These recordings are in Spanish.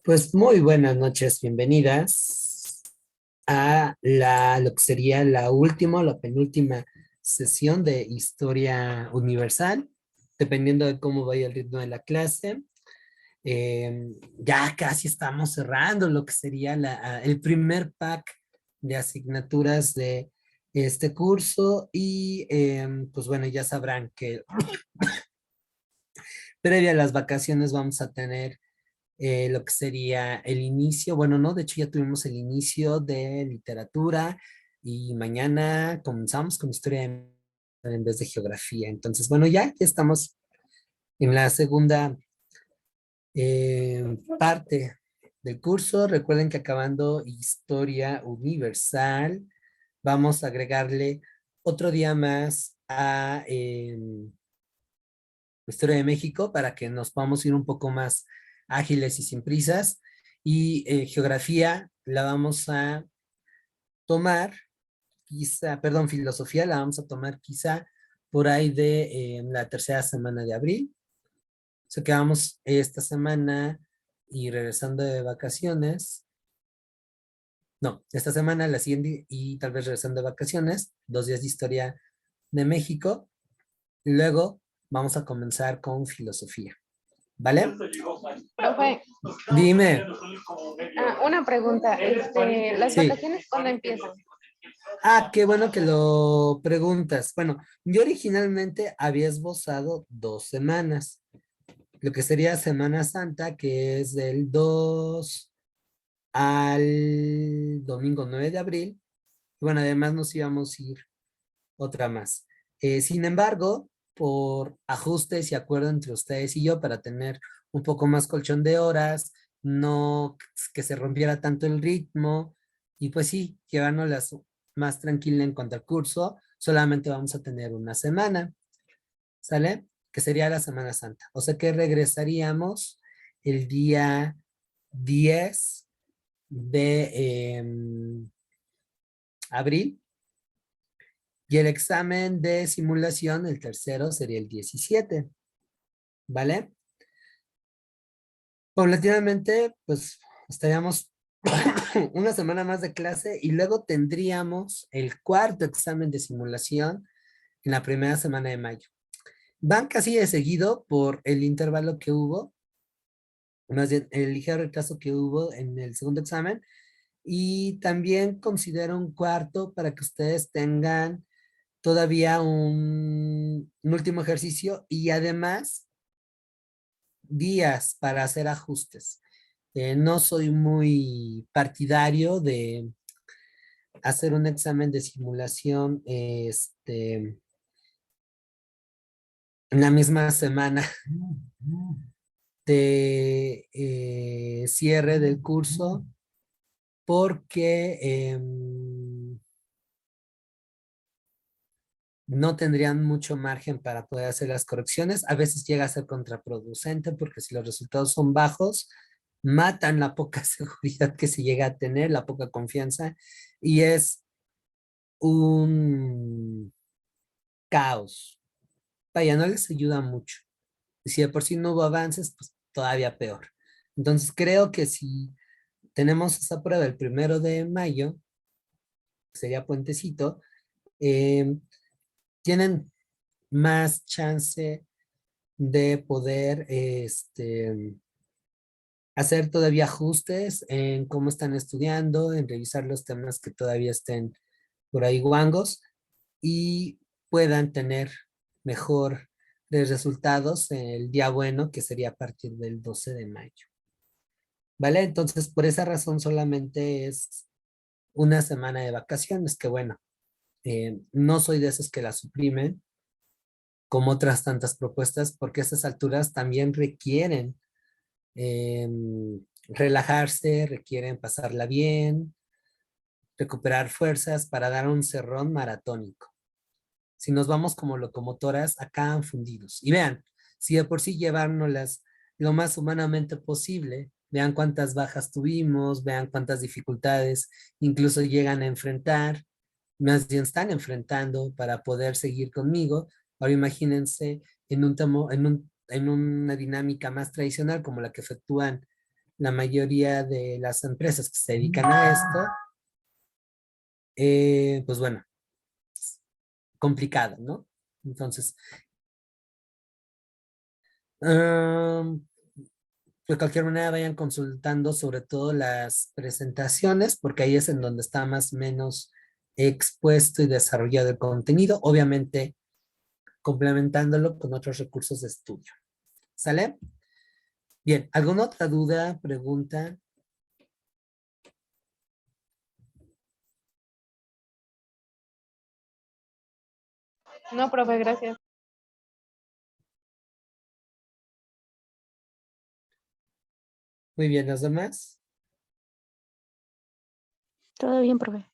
Pues muy buenas noches, bienvenidas a lo que sería la última o la penúltima sesión de Historia Universal, dependiendo de cómo vaya el ritmo de la clase. Ya casi estamos cerrando lo que sería el primer pack de asignaturas de este curso y pues bueno, ya sabrán que previa a las vacaciones vamos a tener lo que sería el inicio, bueno, no, de hecho ya tuvimos el inicio de literatura y mañana comenzamos con historia en vez de geografía. Entonces, bueno, ya estamos en la segunda parte del curso. Recuerden que acabando historia universal, vamos a agregarle otro día más a historia de México para que nos podamos ir un poco más ágiles y sin prisas. Y geografía la vamos a tomar, quizá, perdón, filosofía la vamos a tomar quizá por ahí de la tercera semana de abril. O sea que vamos esta semana y regresando de vacaciones. No, esta semana, la siguiente y tal vez regresando de vacaciones, 2 días de historia de México. Y luego vamos a comenzar con filosofía. ¿Vale? Profe, Dime. una pregunta. ¿Las Sí. vacaciones cuándo empiezan? Ah, qué bueno que lo preguntas. Bueno, yo originalmente había esbozado 2 semanas, lo que sería Semana Santa, que es del 2 al domingo 9 de abril. Y bueno, además nos íbamos a ir otra más. Sin embargo, por ajustes y acuerdo entre ustedes y yo para tener un poco más colchón de horas, no que se rompiera tanto el ritmo y pues sí, llevárnoslas más tranquila en cuanto al curso, solamente vamos a tener una semana, ¿sale? Que sería la Semana Santa. O sea que regresaríamos el día 10 de abril. Y el examen de simulación, el tercero, sería el 17, ¿vale? Paulatinamente, pues estaríamos una semana más de clase y luego tendríamos el cuarto examen de simulación en la primera semana de mayo. Van casi de seguido por el intervalo que hubo, más bien el ligero retraso que hubo en el segundo examen, y también considero un cuarto para que ustedes tengan todavía un último ejercicio y además días para hacer ajustes. No soy muy partidario de hacer un examen de simulación en la misma semana de cierre del curso porque no tendrían mucho margen para poder hacer las correcciones. A veces llega a ser contraproducente porque si los resultados son bajos, matan la poca seguridad que se llega a tener, la poca confianza, y es un caos. Vaya, no les ayuda mucho. Y si de por sí no hubo avances, pues todavía peor. Entonces creo que si tenemos esa prueba el 1 de mayo, que sería puentecito, eh, tienen más chance de poder hacer todavía ajustes en cómo están estudiando, en revisar los temas que todavía estén por ahí guangos y puedan tener mejor resultados el día bueno, que sería a partir del 12 de mayo. ¿Vale? Entonces, por esa razón solamente es una semana de vacaciones, que bueno, no soy de esos que la suprimen, como otras tantas propuestas, porque a estas alturas también requieren relajarse, requieren pasarla bien, recuperar fuerzas para dar un cerrón maratónico. Si nos vamos como locomotoras, acaban fundidos. Y vean, si de por sí llevárnoslas lo más humanamente posible, vean cuántas bajas tuvimos, vean cuántas dificultades incluso llegan a enfrentar, más bien están enfrentando para poder seguir conmigo. Ahora imagínense en una dinámica más tradicional como la que efectúan la mayoría de las empresas que se dedican a esto, pues bueno, complicado, ¿no? Entonces, am, de cualquier manera vayan consultando sobre todo las presentaciones, porque ahí es en donde está más o menos expuesto y desarrollado el contenido, obviamente complementándolo con otros recursos de estudio. ¿Sale? Bien, ¿alguna otra duda, pregunta? No, profe, gracias. Muy bien, ¿los demás? Todo bien, profe.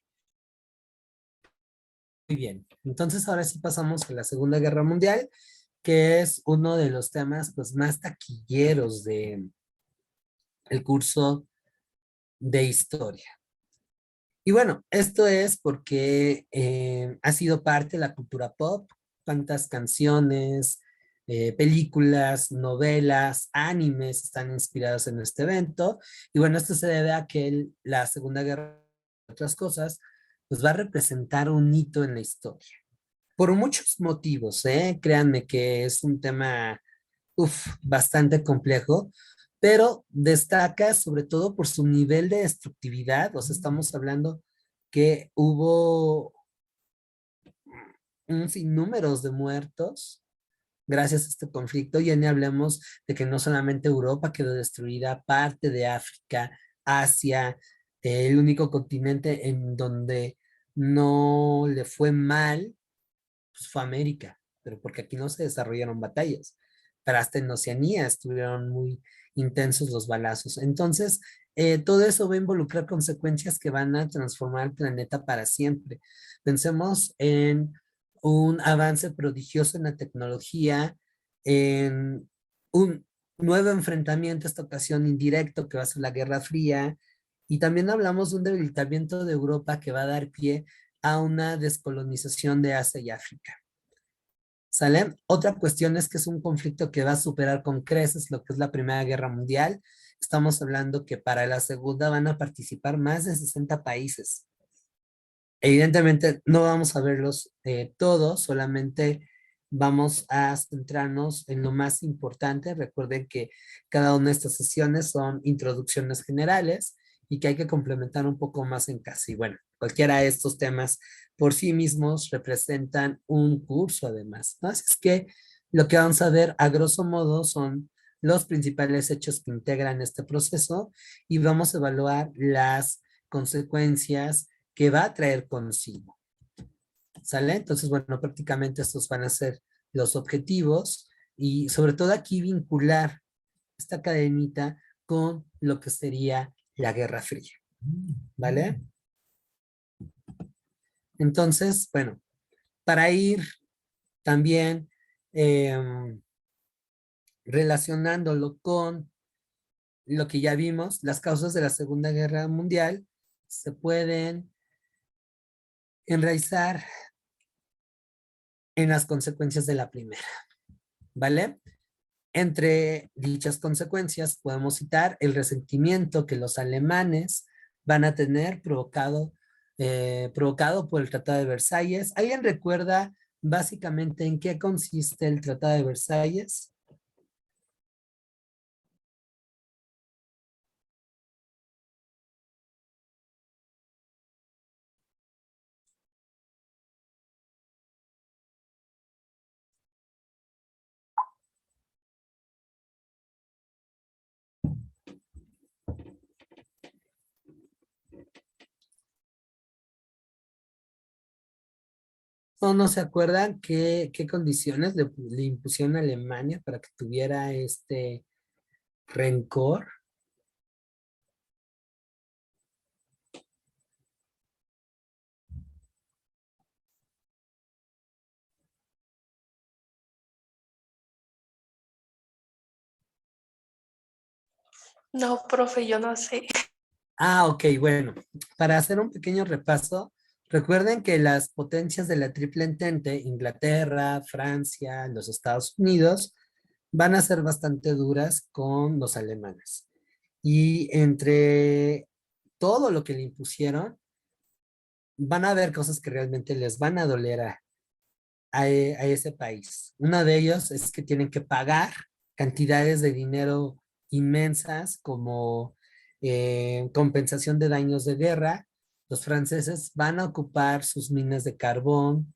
Muy bien. Entonces ahora sí pasamos a la Segunda Guerra Mundial, que es uno de los temas pues, más taquilleros de el curso de historia. Y bueno, esto es porque ha sido parte de la cultura pop, cuántas canciones, películas, novelas, animes están inspirados en este evento. Y bueno, esto se debe a que la Segunda Guerra, otras cosas, pues va a representar un hito en la historia. Por muchos motivos, ¿eh? Créanme que es un tema bastante complejo, pero destaca sobre todo por su nivel de destructividad. O sea, estamos hablando que hubo un sinnúmeros de muertos gracias a este conflicto. Ya ni hablemos de que no solamente Europa quedó destruida, parte de África, Asia, el único continente en donde no le fue mal pues, fue América, pero porque aquí no se desarrollaron batallas, pero hasta en Oceanía estuvieron muy intensos los balazos. Entonces, todo eso va a involucrar consecuencias que van a transformar el planeta para siempre. Pensemos en un avance prodigioso en la tecnología, en un nuevo enfrentamiento, esta ocasión indirecto, que va a ser la Guerra Fría, y también hablamos de un debilitamiento de Europa que va a dar pie a una descolonización de Asia y África. ¿Sale? Otra cuestión es que es un conflicto que va a superar con creces lo que es la Primera Guerra Mundial. Estamos hablando que para la segunda van a participar más de 60 países. Evidentemente no vamos a verlos todos, solamente vamos a centrarnos en lo más importante. Recuerden que cada una de estas sesiones son introducciones generales y que hay que complementar un poco más en casa. Y bueno, cualquiera de estos temas por sí mismos representan un curso además, ¿no? Así es que lo que vamos a ver a grosso modo son los principales hechos que integran este proceso y vamos a evaluar las consecuencias que va a traer consigo. ¿Sale? Entonces, bueno, prácticamente estos van a ser los objetivos y sobre todo aquí vincular esta cadenita con lo que sería la Guerra Fría. ¿Vale? Entonces, bueno, para ir también relacionándolo con lo que ya vimos, las causas de la Segunda Guerra Mundial se pueden enraizar en las consecuencias de la primera, ¿vale? Entre dichas consecuencias podemos citar el resentimiento que los alemanes van a tener provocado por el Tratado de Versalles. ¿Alguien recuerda básicamente en qué consiste el Tratado de Versalles? ¿No se acuerdan qué condiciones le impusieron a Alemania para que tuviera este rencor? No, profe, yo no sé. Ah, ok, bueno, para hacer un pequeño repaso, recuerden que las potencias de la Triple Entente, Inglaterra, Francia, los Estados Unidos, van a ser bastante duras con los alemanes. Y entre todo lo que le impusieron, van a haber cosas que realmente les van a doler a ese país. Uno de ellos es que tienen que pagar cantidades de dinero inmensas como compensación de daños de guerra. Los franceses van a ocupar sus minas de carbón.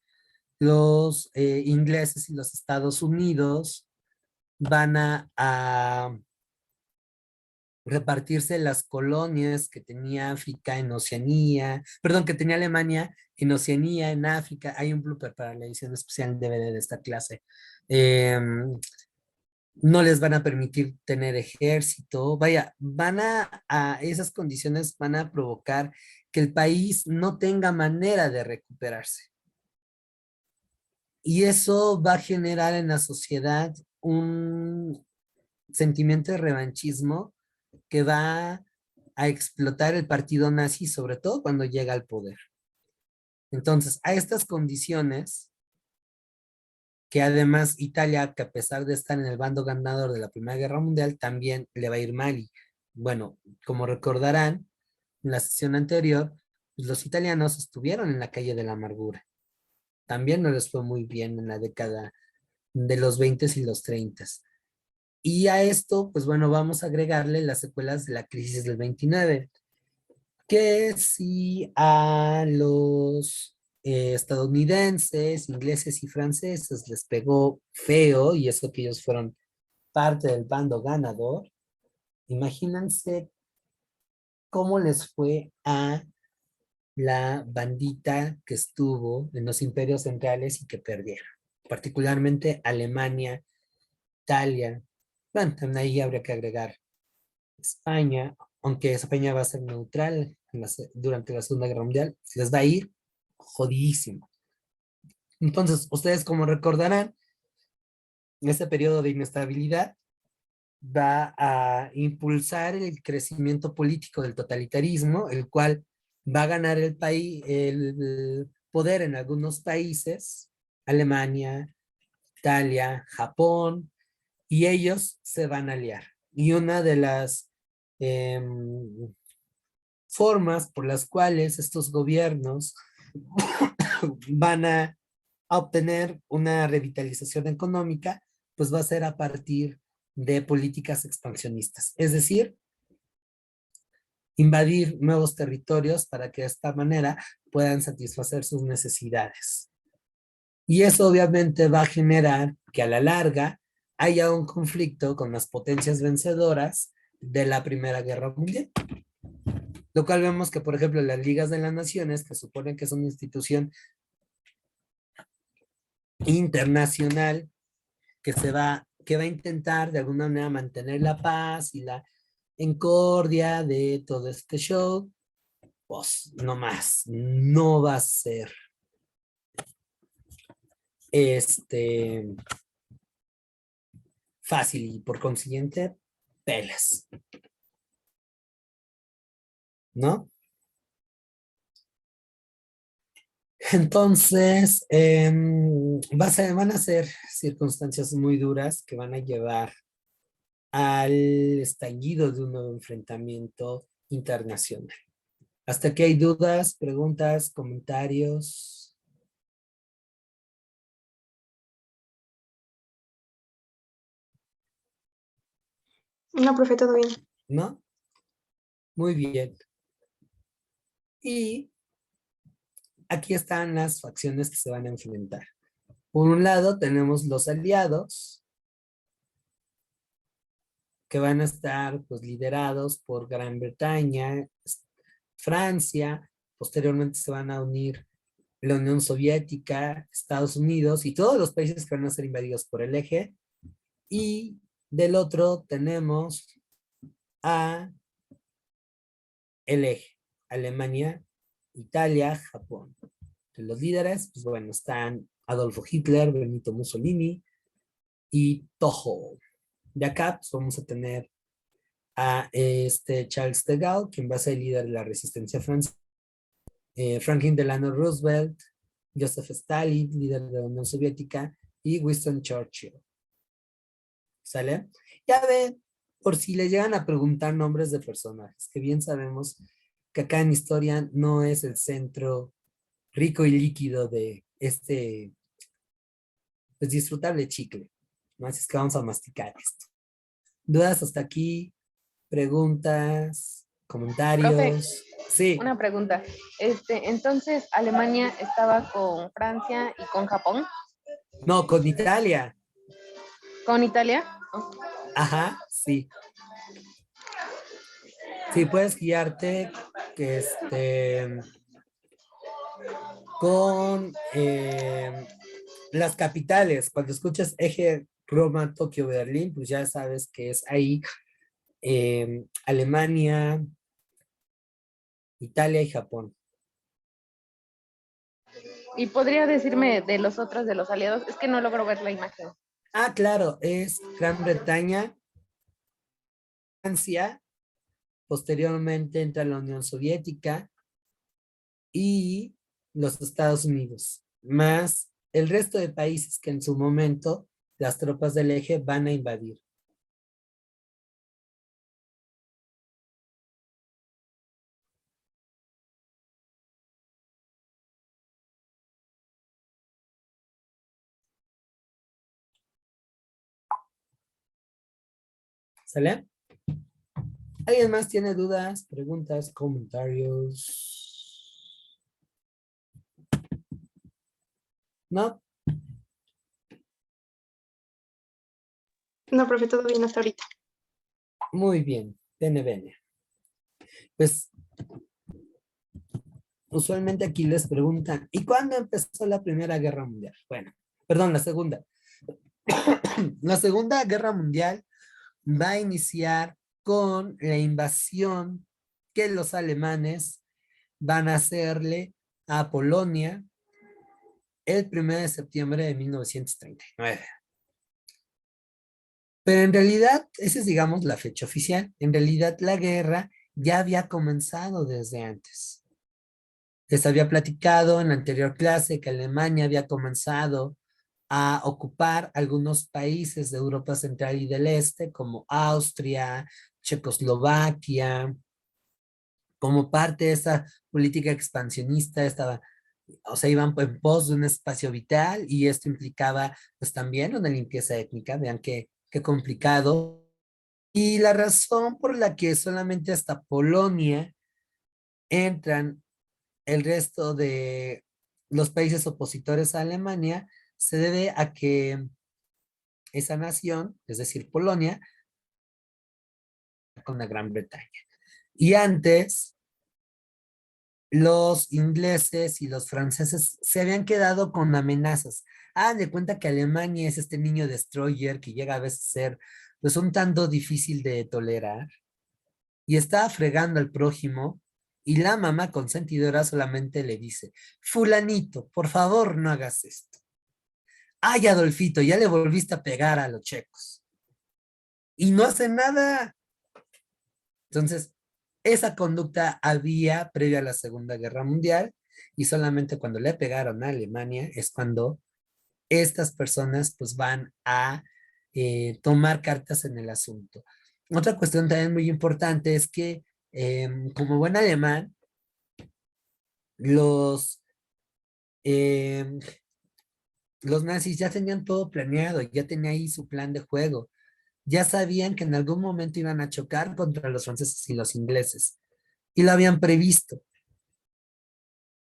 Los ingleses y los Estados Unidos van a repartirse las colonias que tenía África en Oceanía, perdón, que tenía Alemania en Oceanía, en África. Hay un blooper para la edición especial en DVD de esta clase. No les van a permitir tener ejército. Vaya, esas condiciones van a provocar que el país no tenga manera de recuperarse. Y eso va a generar en la sociedad un sentimiento de revanchismo que va a explotar el partido nazi, sobre todo cuando llega al poder. Entonces, a estas condiciones, que además Italia, que a pesar de estar en el bando ganador de la Primera Guerra Mundial, también le va a ir mal. Y bueno, como recordarán, en la sesión anterior, pues los italianos estuvieron en la calle de la amargura. También no les fue muy bien en la década de los 20 y los 30. Y a esto, pues bueno, vamos a agregarle las secuelas de la crisis del 29, que si a los estadounidenses, ingleses y franceses les pegó feo, y eso que ellos fueron parte del bando ganador, imagínense cómo les fue a la bandita que estuvo en los imperios centrales y que perdieron, particularmente Alemania, Italia. Bueno, también ahí habría que agregar España, aunque España va a ser neutral durante la Segunda Guerra Mundial, les va a ir jodidísimo. Entonces, ustedes como recordarán, este periodo de inestabilidad va a impulsar el crecimiento político del totalitarismo, el cual va a ganar el país, el poder en algunos países, Alemania, Italia, Japón, y ellos se van a aliar. Y una de las formas por las cuales estos gobiernos van a obtener una revitalización económica, pues va a ser a partir de políticas expansionistas. Es decir, invadir nuevos territorios para que de esta manera puedan satisfacer sus necesidades. Y eso obviamente va a generar que a la larga haya un conflicto con las potencias vencedoras de la Primera Guerra Mundial. Lo cual vemos que, por ejemplo, las ligas de las naciones, que suponen que es una institución internacional que va a intentar de alguna manera mantener la paz y la encordia de todo este show, pues no más, no va a ser fácil y por consiguiente, pelas, ¿no? Entonces, van a ser circunstancias muy duras que van a llevar al estallido de un nuevo enfrentamiento internacional. Hasta aquí hay dudas, preguntas, comentarios. No, profe, todo bien. ¿No? Muy bien. Y aquí están las facciones que se van a enfrentar. Por un lado tenemos los aliados, que van a estar pues liderados por Gran Bretaña, Francia, posteriormente se van a unir la Unión Soviética, Estados Unidos y todos los países que van a ser invadidos por el eje. Y del otro tenemos a el eje, Alemania, Italia, Japón. De los líderes, pues bueno, están Adolfo Hitler, Benito Mussolini y Toho. De acá pues, vamos a tener a Charles de Gaulle, quien va a ser el líder de la resistencia francesa, Franklin Delano Roosevelt, Joseph Stalin, líder de la Unión Soviética, y Winston Churchill. ¿Sale? Ya ven por si le llegan a preguntar nombres de personajes, que bien sabemos que acá en historia no es el centro rico y líquido de este pues, disfrutable chicle. ¿No? Así es que vamos a masticar esto. ¿Dudas hasta aquí? ¿Preguntas? Profe, ¿Comentarios? Sí, una pregunta. Entonces, Alemania estaba con Francia y con Japón, no, con Italia. con Italia. Ajá, sí. Sí, puedes guiarte que con las capitales. Cuando escuchas eje Roma, Tokio, Berlín, pues ya sabes que es ahí Alemania, Italia y Japón. Y podría decirme de los otros de los aliados, es que no logro ver la imagen. Ah, claro, es Gran Bretaña, Francia, posteriormente entra la Unión Soviética y los Estados Unidos, más el resto de países que en su momento las tropas del eje van a invadir. ¿Sale? ¿Alguien más tiene dudas, preguntas, comentarios? ¿No? No, profe, todo bien hasta ahorita. Muy bien, bene, bene. Pues usualmente aquí les preguntan, ¿y cuándo empezó la Primera Guerra Mundial? Bueno, perdón, la Segunda. La Segunda Guerra Mundial va a iniciar con la invasión que los alemanes van a hacerle a Polonia el 1 de septiembre de 1939. Pero en realidad, esa es, digamos, la fecha oficial. En realidad, la guerra ya había comenzado desde antes. Les había platicado en la anterior clase que Alemania había comenzado a ocupar algunos países de Europa Central y del Este, como Austria, Checoslovaquia, como parte de esa política expansionista, estaba, o sea, iban en pos de un espacio vital y esto implicaba pues también una limpieza étnica, vean qué complicado. Y la razón por la que solamente hasta Polonia entran el resto de los países opositores a Alemania se debe a que esa nación, es decir, Polonia, con la Gran Bretaña. Y antes, los ingleses y los franceses se habían quedado con amenazas. Hagan de cuenta que Alemania es este niño destroyer que llega a veces a ser pues un tanto difícil de tolerar y estaba fregando al prójimo y la mamá consentidora solamente le dice, fulanito, por favor no hagas esto. Ay, Adolfito, ya le volviste a pegar a los checos. Y no hace nada. Entonces, esa conducta había previo a la Segunda Guerra Mundial y solamente cuando le pegaron a Alemania es cuando estas personas pues van a tomar cartas en el asunto. Otra cuestión también muy importante es que como buen alemán, los, em, los nazis ya tenían todo planeado, ya tenía ahí su plan de juego, ya sabían que en algún momento iban a chocar contra los franceses y los ingleses y lo habían previsto.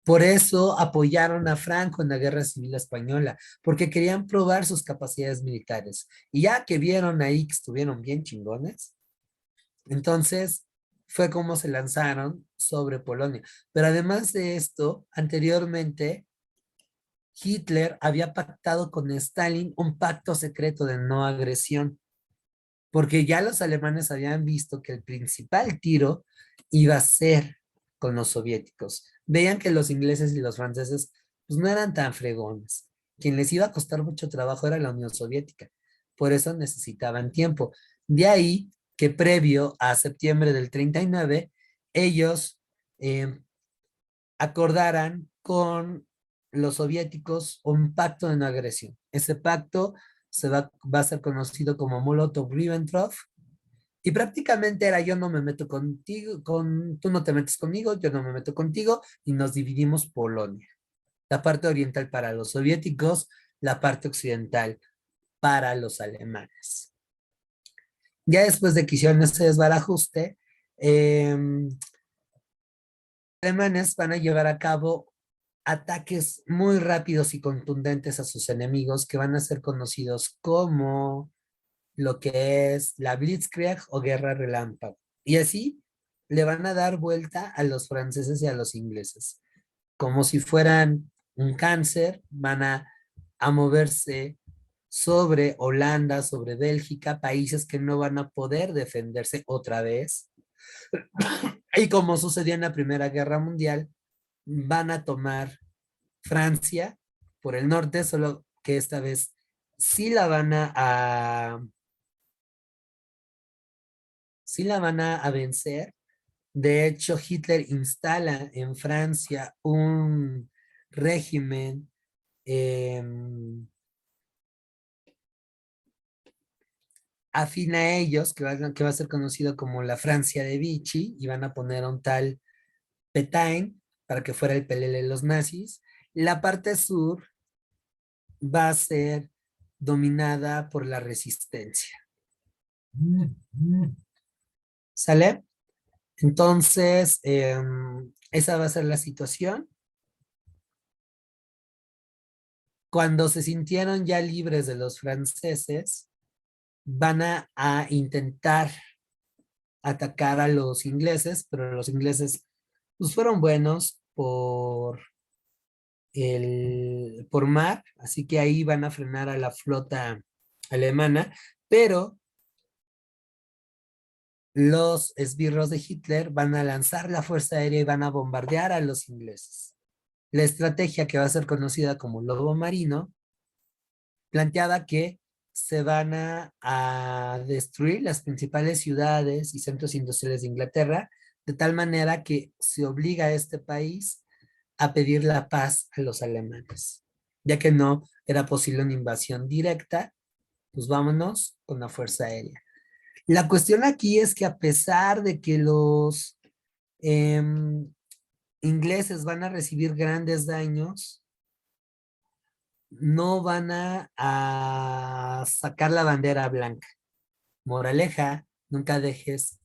Por eso apoyaron a Franco en la Guerra Civil Española, porque querían probar sus capacidades militares. Y ya que vieron ahí que estuvieron bien chingones, entonces fue como se lanzaron sobre Polonia. Pero además de esto, anteriormente, Hitler había pactado con Stalin un pacto secreto de no agresión, porque ya los alemanes habían visto que el principal tiro iba a ser con los soviéticos. Veían que los ingleses y los franceses pues no eran tan fregones. Quien les iba a costar mucho trabajo era la Unión Soviética. Por eso necesitaban tiempo. De ahí que previo a septiembre del 39, ellos eh, acordaran con los soviéticos un pacto de no agresión. Ese pacto va a ser conocido como Molotov-Ribbentrop Y prácticamente era yo no me meto contigo, tú no te metes conmigo, yo no me meto contigo y nos dividimos Polonia. La parte oriental para los soviéticos, la parte occidental para los alemanes. Ya después de que hicieron ese desbarajuste, alemanes van a llevar a cabo ataques muy rápidos y contundentes a sus enemigos que van a ser conocidos como lo que es la Blitzkrieg o Guerra Relámpago. Y así le van a dar vuelta a los franceses y a los ingleses. Como si fueran un cáncer, van a moverse sobre Holanda, sobre Bélgica, países que no van a poder defenderse otra vez. Y como sucedió en la Primera Guerra Mundial, van a tomar Francia por el norte, solo que esta vez sí la van sí la van a vencer. De hecho, Hitler instala en Francia un régimen afín a ellos, que va a ser conocido como la Francia de Vichy, y van a poner a un tal Petain para que fuera el pelele de los nazis. La parte sur va a ser dominada por la resistencia. ¿Sale? Entonces, esa va a ser la situación. Cuando se sintieron ya libres de los franceses, van a intentar atacar a los ingleses, pero los ingleses pues, fueron buenos por mar, así que ahí van a frenar a la flota alemana, pero los esbirros de Hitler van a lanzar la fuerza aérea y van a bombardear a los ingleses. La estrategia, que va a ser conocida como lobo marino, planteaba que se van a destruir las principales ciudades y centros industriales de Inglaterra, de tal manera que se obliga a este país a pedir la paz a los alemanes, ya que no era posible una invasión directa, pues vámonos con la fuerza aérea. La cuestión aquí es que a pesar de que los ingleses van a recibir grandes daños, no van a sacar la bandera blanca. Moraleja, nunca dejes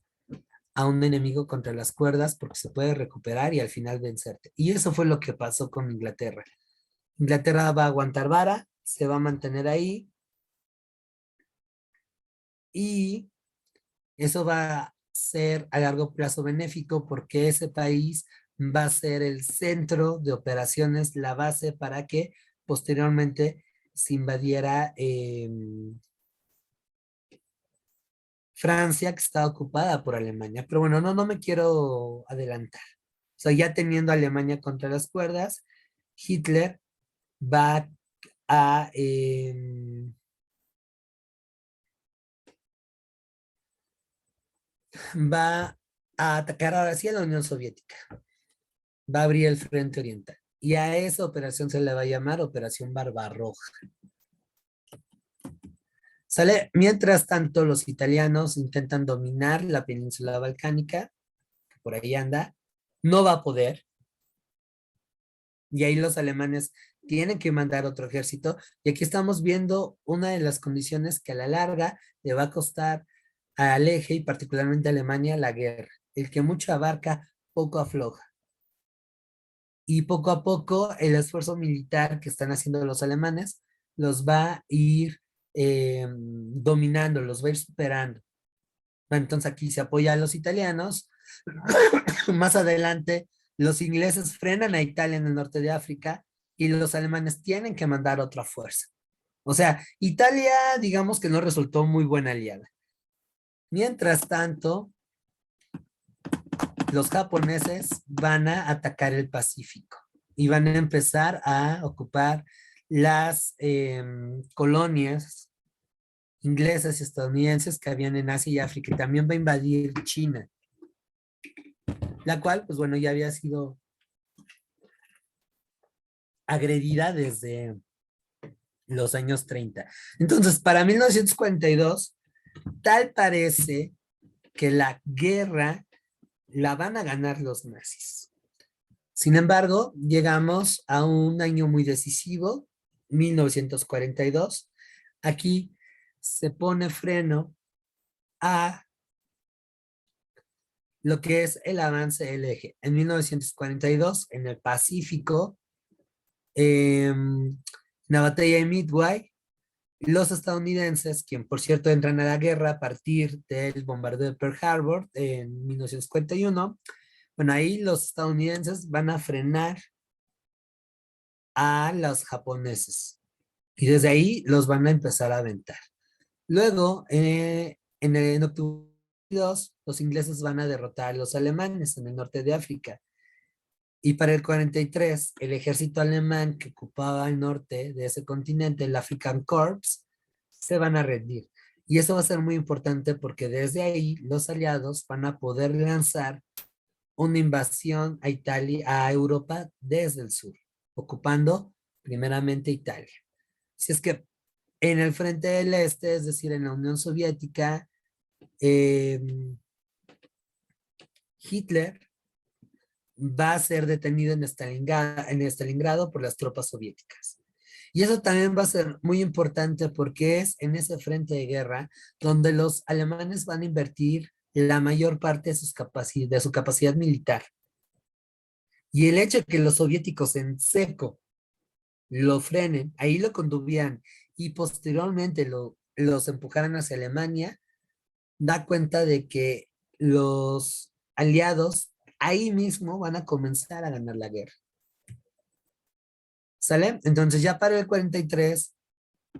a un enemigo contra las cuerdas porque se puede recuperar y al final vencerte. Y eso fue lo que pasó con Inglaterra. Inglaterra va a aguantar vara, se va a mantener ahí y eso va a ser a largo plazo benéfico porque ese país va a ser el centro de operaciones, la base para que posteriormente se invadiera Francia, que está ocupada por Alemania. Pero bueno, no me quiero adelantar. O sea, ya teniendo a Alemania contra las cuerdas, Hitler va a, va a atacar ahora sí a la Unión Soviética. Va a abrir el frente oriental. Y a esa operación se le va a llamar Operación Barbarroja. ¿Sale? Mientras tanto, los italianos intentan dominar la península balcánica, que por ahí anda, no va a poder. Y ahí los alemanes tienen que mandar otro ejército. Y aquí estamos viendo una de las condiciones que a la larga le va a costar al eje y particularmente a Alemania la guerra. El que mucho abarca, poco afloja. Y poco a poco el esfuerzo militar que están haciendo los alemanes los va a ir dominando, los va a ir superando. Bueno, entonces aquí se apoya a los italianos. Más adelante, los ingleses frenan a Italia en el norte de África y los alemanes tienen que mandar otra fuerza. O sea, Italia, digamos que no resultó muy buena aliada. Mientras tanto, los japoneses van a atacar el Pacífico y van a empezar a ocupar las colonias inglesas y estadounidenses que habían en Asia y África, y también va a invadir China, la cual, pues bueno, ya había sido agredida desde los años 30. Entonces, para 1942, tal parece que la guerra la van a ganar los nazis. Sin embargo, llegamos a un año muy decisivo, 1942. Aquí se pone freno a lo que es el avance del eje. En 1942, en el Pacífico, en la batalla de Midway, los estadounidenses, quien por cierto entran a la guerra a partir del bombardeo de Pearl Harbor en 1941, bueno, ahí los estadounidenses van a frenar a los japoneses y desde ahí los van a empezar a aventar. Luego, en octubre de 1942, los ingleses van a derrotar a los alemanes en el norte de África. Y para el 43, el ejército alemán que ocupaba el norte de ese continente, el African Corps, se van a rendir. Y eso va a ser muy importante porque desde ahí los aliados van a poder lanzar una invasión a Italia, a Europa desde el sur, ocupando primeramente Italia. Si es que en el frente del este, es decir, en la Unión Soviética, Hitler va a ser detenido en Stalingrado por las tropas soviéticas. Y eso también va a ser muy importante porque es en ese frente de guerra donde los alemanes van a invertir la mayor parte de su capacidad militar. Y el hecho de que los soviéticos en seco lo frenen, ahí lo contuvieran y posteriormente los empujaran hacia Alemania, da cuenta de que los aliados ahí mismo van a comenzar a ganar la guerra. ¿Sale? Entonces ya para el 43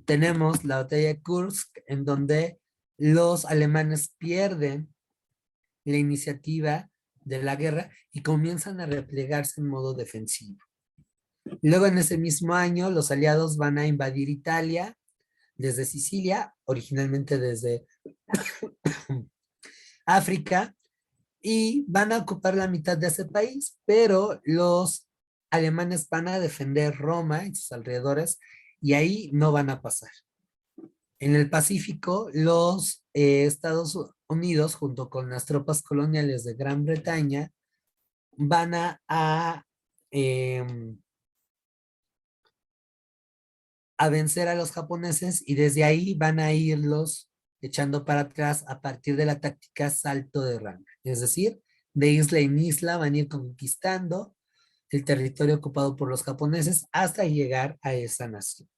tenemos la batalla de Kursk, en donde los alemanes pierden la iniciativa de la guerra y comienzan a replegarse en modo defensivo. Luego en ese mismo año los aliados van a invadir Italia desde Sicilia, originalmente desde África, y van a ocupar la mitad de ese país, pero los alemanes van a defender Roma y sus alrededores y ahí no van a pasar. En el Pacífico, los Estados Unidos, junto con las tropas coloniales de Gran Bretaña, van a vencer a los japoneses y desde ahí van a irlos echando para atrás a partir de la táctica salto de rango. Es decir, de isla en isla van a ir conquistando el territorio ocupado por los japoneses hasta llegar a esa nación.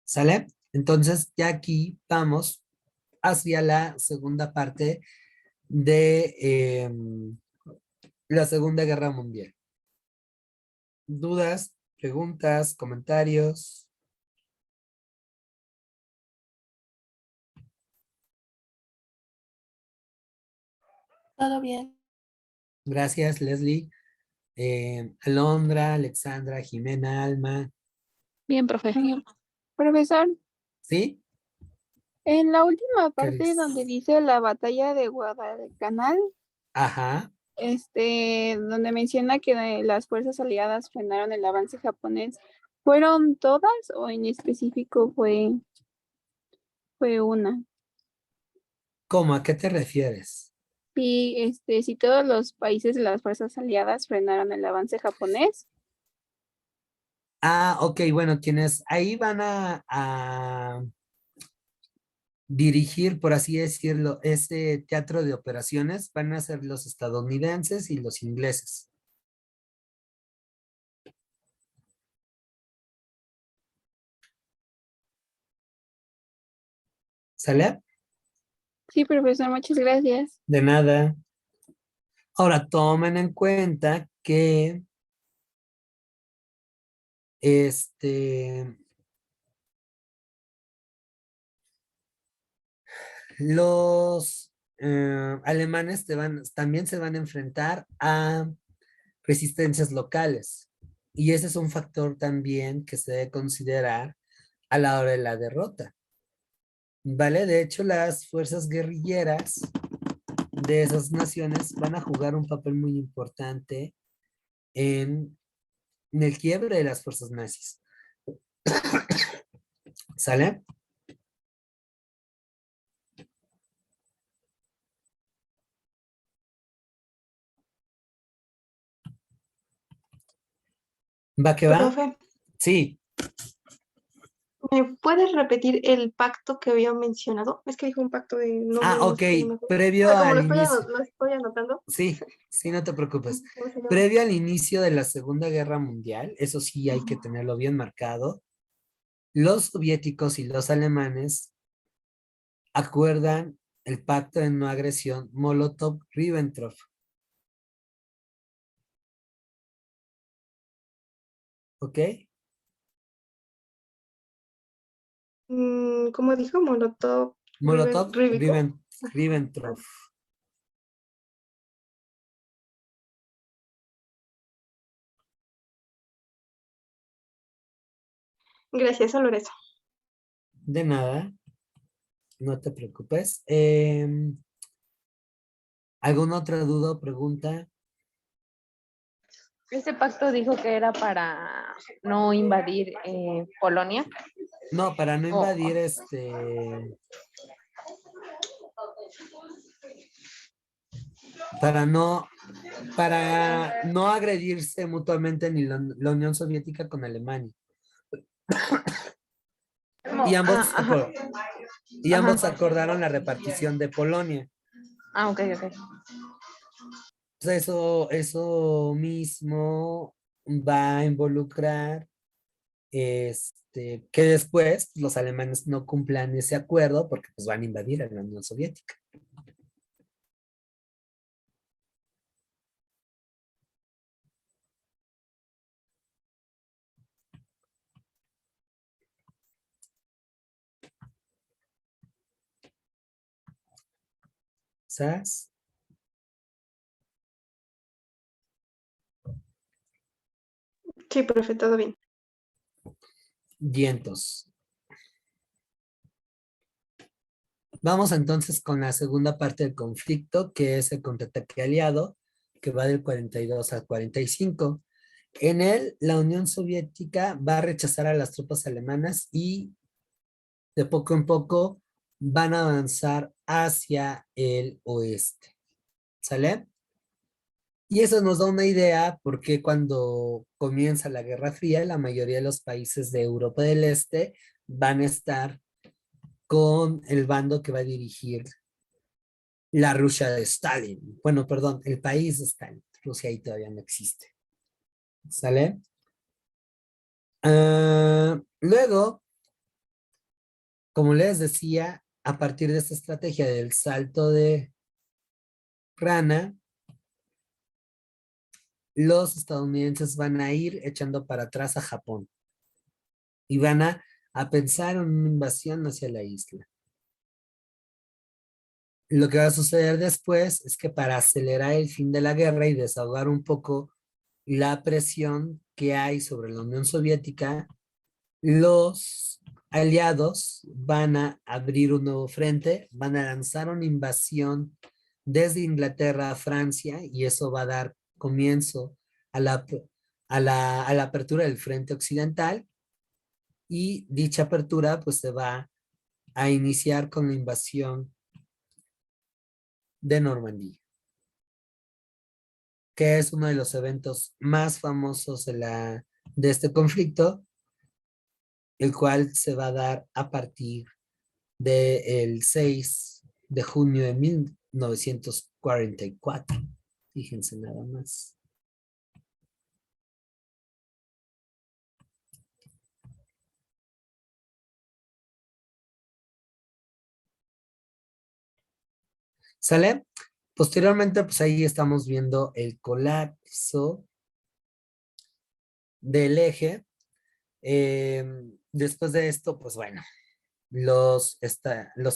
¿Sale? Entonces ya aquí vamos hacia la segunda parte de la Segunda Guerra Mundial. ¿Dudas, preguntas, comentarios? Todo bien. Gracias, Leslie. Alondra, Alexandra, Jimena, Alma. Bien, profe. Bien. Profesor, ¿Sí? en la última parte Caris. donde dice la batalla de Guadalcanal, Ajá. donde menciona que las fuerzas aliadas frenaron el avance japonés, ¿fueron todas o en específico fue una? ¿Cómo? ¿A qué te refieres? Sí, si todos los países de las fuerzas aliadas frenaron el avance japonés. Ah, ok, bueno, quienes ahí van a dirigir, por así decirlo, ese teatro de operaciones van a ser los estadounidenses y los ingleses. ¿Sale? Sí, profesor, muchas gracias. De nada. Ahora, tomen en cuenta que los alemanes también se van a enfrentar a resistencias locales. Y ese es un factor también que se debe considerar a la hora de la derrota. ¿Vale? De hecho, las fuerzas guerrilleras de esas naciones van a jugar un papel muy importante en el quiebre de las fuerzas nazis. ¿Sale? ¿Va que va? Profe, Sí. ¿me puedes repetir el pacto que había mencionado? Es que dijo un pacto de Ah, nombre, no ok. sé qué, no me acuerdo. Previo Pero como al inicio. lo estoy anotando, Sí, sí, no te preocupes. ¿cómo se llama? Previo al inicio de la Segunda Guerra Mundial, eso sí hay que tenerlo bien marcado, los soviéticos y los alemanes acuerdan el pacto de no agresión Molotov-Ribbentrop. ¿Ok? ¿Cómo dijo? Molotov, Ribbentrop. Molotov-Ribbentrop. Gracias, solo era eso. De nada, no te preocupes. ¿Alguna otra duda o pregunta? Este pacto dijo que era para no invadir Polonia. No, para no O, invadir para no agredirse mutuamente ni la Unión Soviética con Alemania. Y ambos, ajá, y ambos ajá. acordaron la repartición de Polonia. Ah, ok, ok. Entonces, eso mismo va a involucrar que después los alemanes no cumplan ese acuerdo porque pues van a invadir a la Unión Soviética. ¿Sabes? Sí, profe, todo bien. Vientos. Vamos entonces con la segunda parte del conflicto, que es el contraataque aliado, que va del 42 al 45. En él, la Unión Soviética va a rechazar a las tropas alemanas y de poco en poco van a avanzar hacia el oeste. ¿Sale? Y eso nos da una idea porque cuando comienza la Guerra Fría, la mayoría de los países de Europa del Este van a estar con el bando que va a dirigir la Rusia de Stalin. Bueno, perdón, el país de Stalin. Rusia ahí todavía no existe. ¿Sale? Luego, como les decía, a partir de esta estrategia del salto de rana, los estadounidenses van a ir echando para atrás a Japón y van a pensar en una invasión hacia la isla. Lo que va a suceder después es que para acelerar el fin de la guerra y desahogar un poco la presión que hay sobre la Unión Soviética, los aliados van a abrir un nuevo frente, van a lanzar una invasión desde Inglaterra a Francia y eso va a dar comienzo a la apertura del frente occidental y dicha apertura pues se va a iniciar con la invasión de Normandía, que es uno de los eventos más famosos de este conflicto, el cual se va a dar a partir del 6 de junio de 1944. Fíjense nada más. ¿Sale? Posteriormente, pues ahí estamos viendo el colapso del eje. Después de esto, pues bueno, los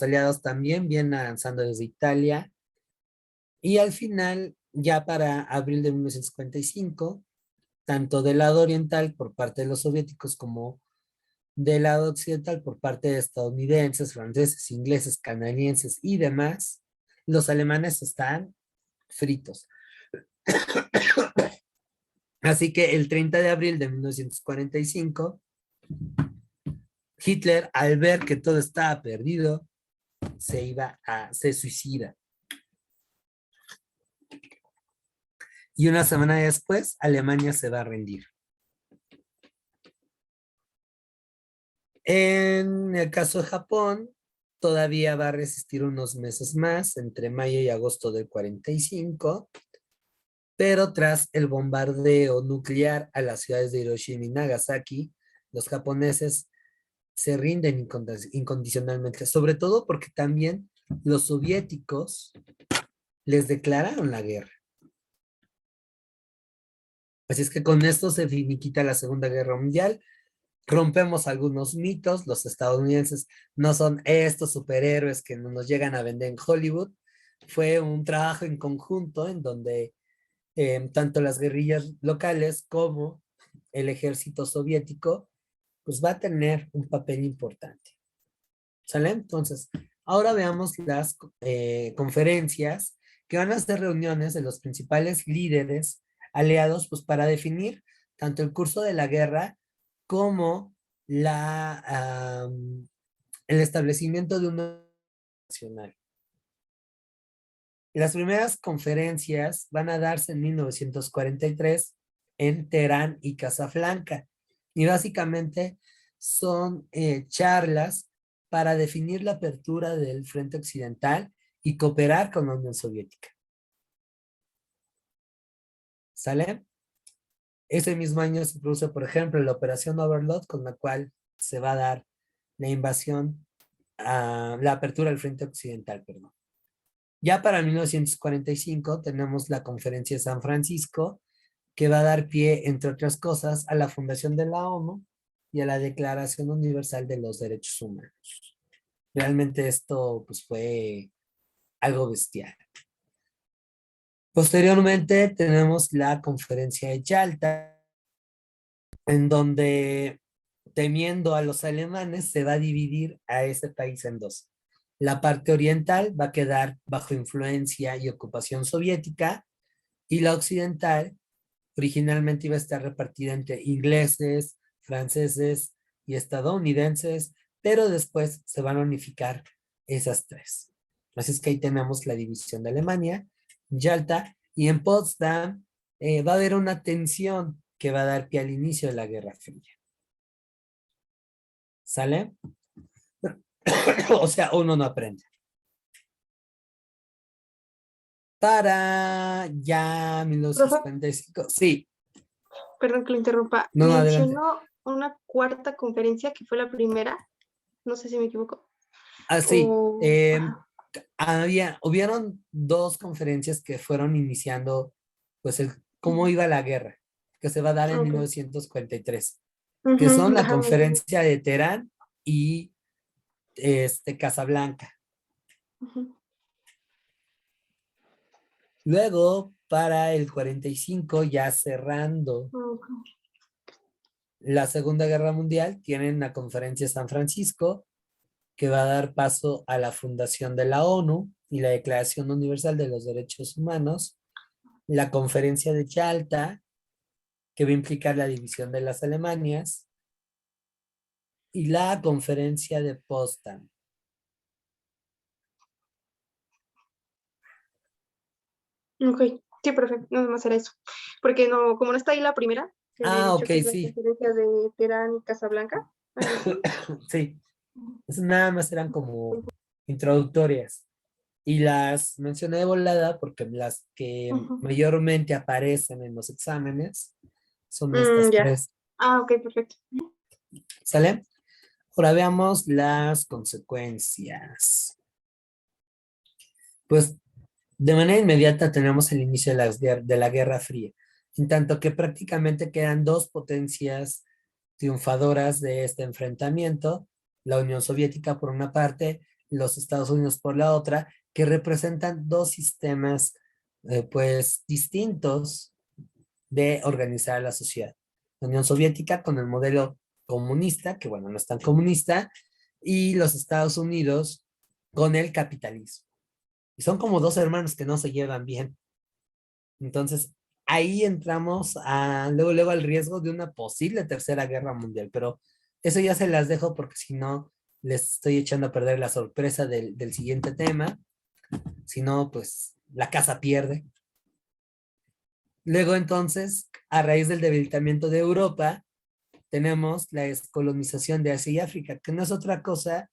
aliados también vienen avanzando desde Italia y al final, ya para abril de 1955, tanto del lado oriental por parte de los soviéticos como del lado occidental por parte de estadounidenses, franceses, ingleses, canadienses y demás, los alemanes están fritos. Así que el 30 de abril de 1945, Hitler, al ver que todo estaba perdido, se suicida. Y una semana después, Alemania se va a rendir. En el caso de Japón, todavía va a resistir unos meses más, entre mayo y agosto del 45, pero tras el bombardeo nuclear a las ciudades de Hiroshima y Nagasaki, los japoneses se rinden incondicionalmente, sobre todo porque también los soviéticos les declararon la guerra. Así es que con esto se finiquita la Segunda Guerra Mundial, rompemos algunos mitos, los estadounidenses no son estos superhéroes que nos llegan a vender en Hollywood. Fue un trabajo en conjunto en donde tanto las guerrillas locales como el ejército soviético pues va a tener un papel importante. ¿Sale? Entonces, ahora veamos las conferencias que van a ser reuniones de los principales líderes aliados pues para definir tanto el curso de la guerra como el establecimiento de una nacional. Las primeras conferencias van a darse en 1943 en Teherán y Casablanca. Y básicamente son charlas para definir la apertura del frente occidental y cooperar con la Unión Soviética. ¿Sale? Ese mismo año se produce, por ejemplo, la Operación Overlord, con la cual se va a dar la invasión, la apertura del frente occidental, perdón. Ya para 1945 tenemos la Conferencia de San Francisco, que va a dar pie, entre otras cosas, a la fundación de la ONU y a la Declaración Universal de los Derechos Humanos. Realmente esto pues, fue algo bestial. Posteriormente tenemos la Conferencia de Yalta, en donde, temiendo a los alemanes, se va a dividir a ese país en dos. La parte oriental va a quedar bajo influencia y ocupación soviética, y la occidental originalmente iba a estar repartida entre ingleses, franceses y estadounidenses, pero después se van a unificar esas tres. Así es que ahí tenemos la división de Alemania, Yalta, y en Potsdam va a haber una tensión que va a dar pie al inicio de la Guerra Fría. ¿Sale? O sea, uno no aprende. Para ya 1945, sí. Perdón que lo interrumpa. No, adelante. Mencionó una cuarta conferencia que fue la primera. No sé si me equivoco. Sí. Ajá. Hubieron dos conferencias que fueron iniciando, pues, cómo iba la guerra, que se va a dar en Ok. 1943, que son la Ajá, conferencia de Teherán y Casablanca. ujú. Luego, para el 45, ya cerrando Ok. la Segunda Guerra Mundial, tienen la conferencia de San Francisco, que va a dar paso a la fundación de la ONU y la Declaración Universal de los Derechos Humanos, la conferencia de Yalta, que va a implicar la división de las Alemanias, y la conferencia de Potsdam. Ok, sí, perfecto. Nada más era eso. Porque no, como no está ahí la primera, que había dicho Ok, que es la sí. conferencia de Teherán y Casablanca. Algo así. Sí, eso nada más eran como introductorias. Y las mencioné de volada porque las que Ujú. mayormente aparecen en los exámenes son estas Ya. tres. Ah, ok, perfecto. ¿Sale? Ahora veamos las consecuencias. Pues de manera inmediata tenemos el inicio de la Guerra Fría, en tanto que prácticamente quedan dos potencias triunfadoras de este enfrentamiento, la Unión Soviética por una parte, los Estados Unidos por la otra, que representan dos sistemas pues distintos de organizar la sociedad. La Unión Soviética con el modelo comunista, que bueno, no es tan comunista, y los Estados Unidos con el capitalismo. Y son como dos hermanos que no se llevan bien. Entonces, ahí entramos luego al riesgo de una posible tercera guerra mundial, pero eso ya se las dejo porque si no, les estoy echando a perder la sorpresa del siguiente tema. Si no, pues la casa pierde. Luego entonces, a raíz del debilitamiento de Europa, tenemos la descolonización de Asia y África, que no es otra cosa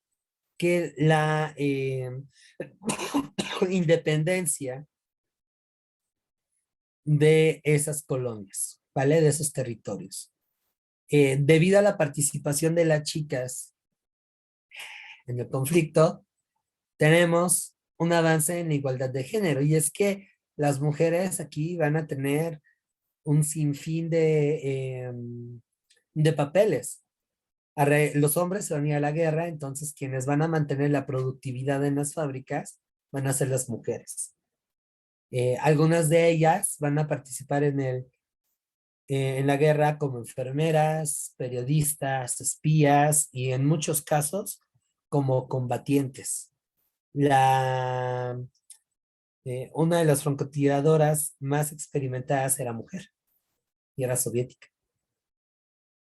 que la independencia de esas colonias, ¿vale? De esos territorios. Debido a la participación de las chicas en el conflicto, tenemos un avance en la igualdad de género, y es que las mujeres aquí van a tener un sinfín de papeles. Los hombres se van a ir a la guerra, entonces quienes van a mantener la productividad en las fábricas van a ser las mujeres. Algunas de ellas van a participar en la guerra como enfermeras, periodistas, espías y en muchos casos como combatientes. Una de las francotiradoras más experimentadas era mujer y era soviética.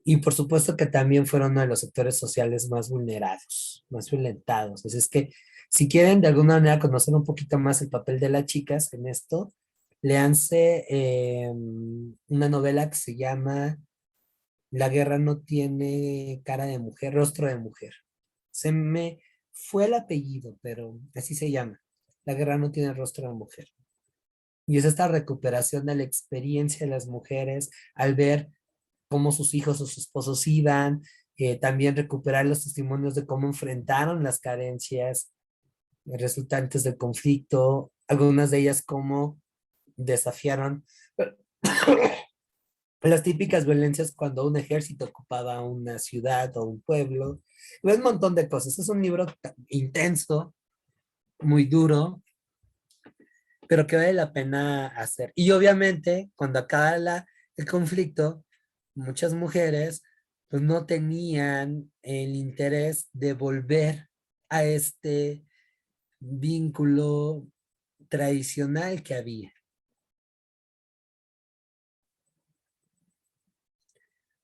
Y por supuesto que también fueron uno de los sectores sociales más vulnerados, más violentados. Así es que si quieren de alguna manera conocer un poquito más el papel de las chicas en esto, léanse una novela que se llama La guerra no tiene cara de mujer, rostro de mujer. Se me fue el apellido, pero así se llama. La guerra no tiene rostro de mujer. Y es esta recuperación de la experiencia de las mujeres al ver cómo sus hijos o sus esposos iban, también recuperar los testimonios de cómo enfrentaron las carencias resultantes del conflicto, algunas de ellas cómo desafiaron las típicas violencias cuando un ejército ocupaba una ciudad o un pueblo, un montón de cosas. Es un libro intenso, muy duro, pero que vale la pena hacer. Y obviamente, cuando acaba el conflicto, muchas mujeres pues no tenían el interés de volver a este vínculo tradicional que había.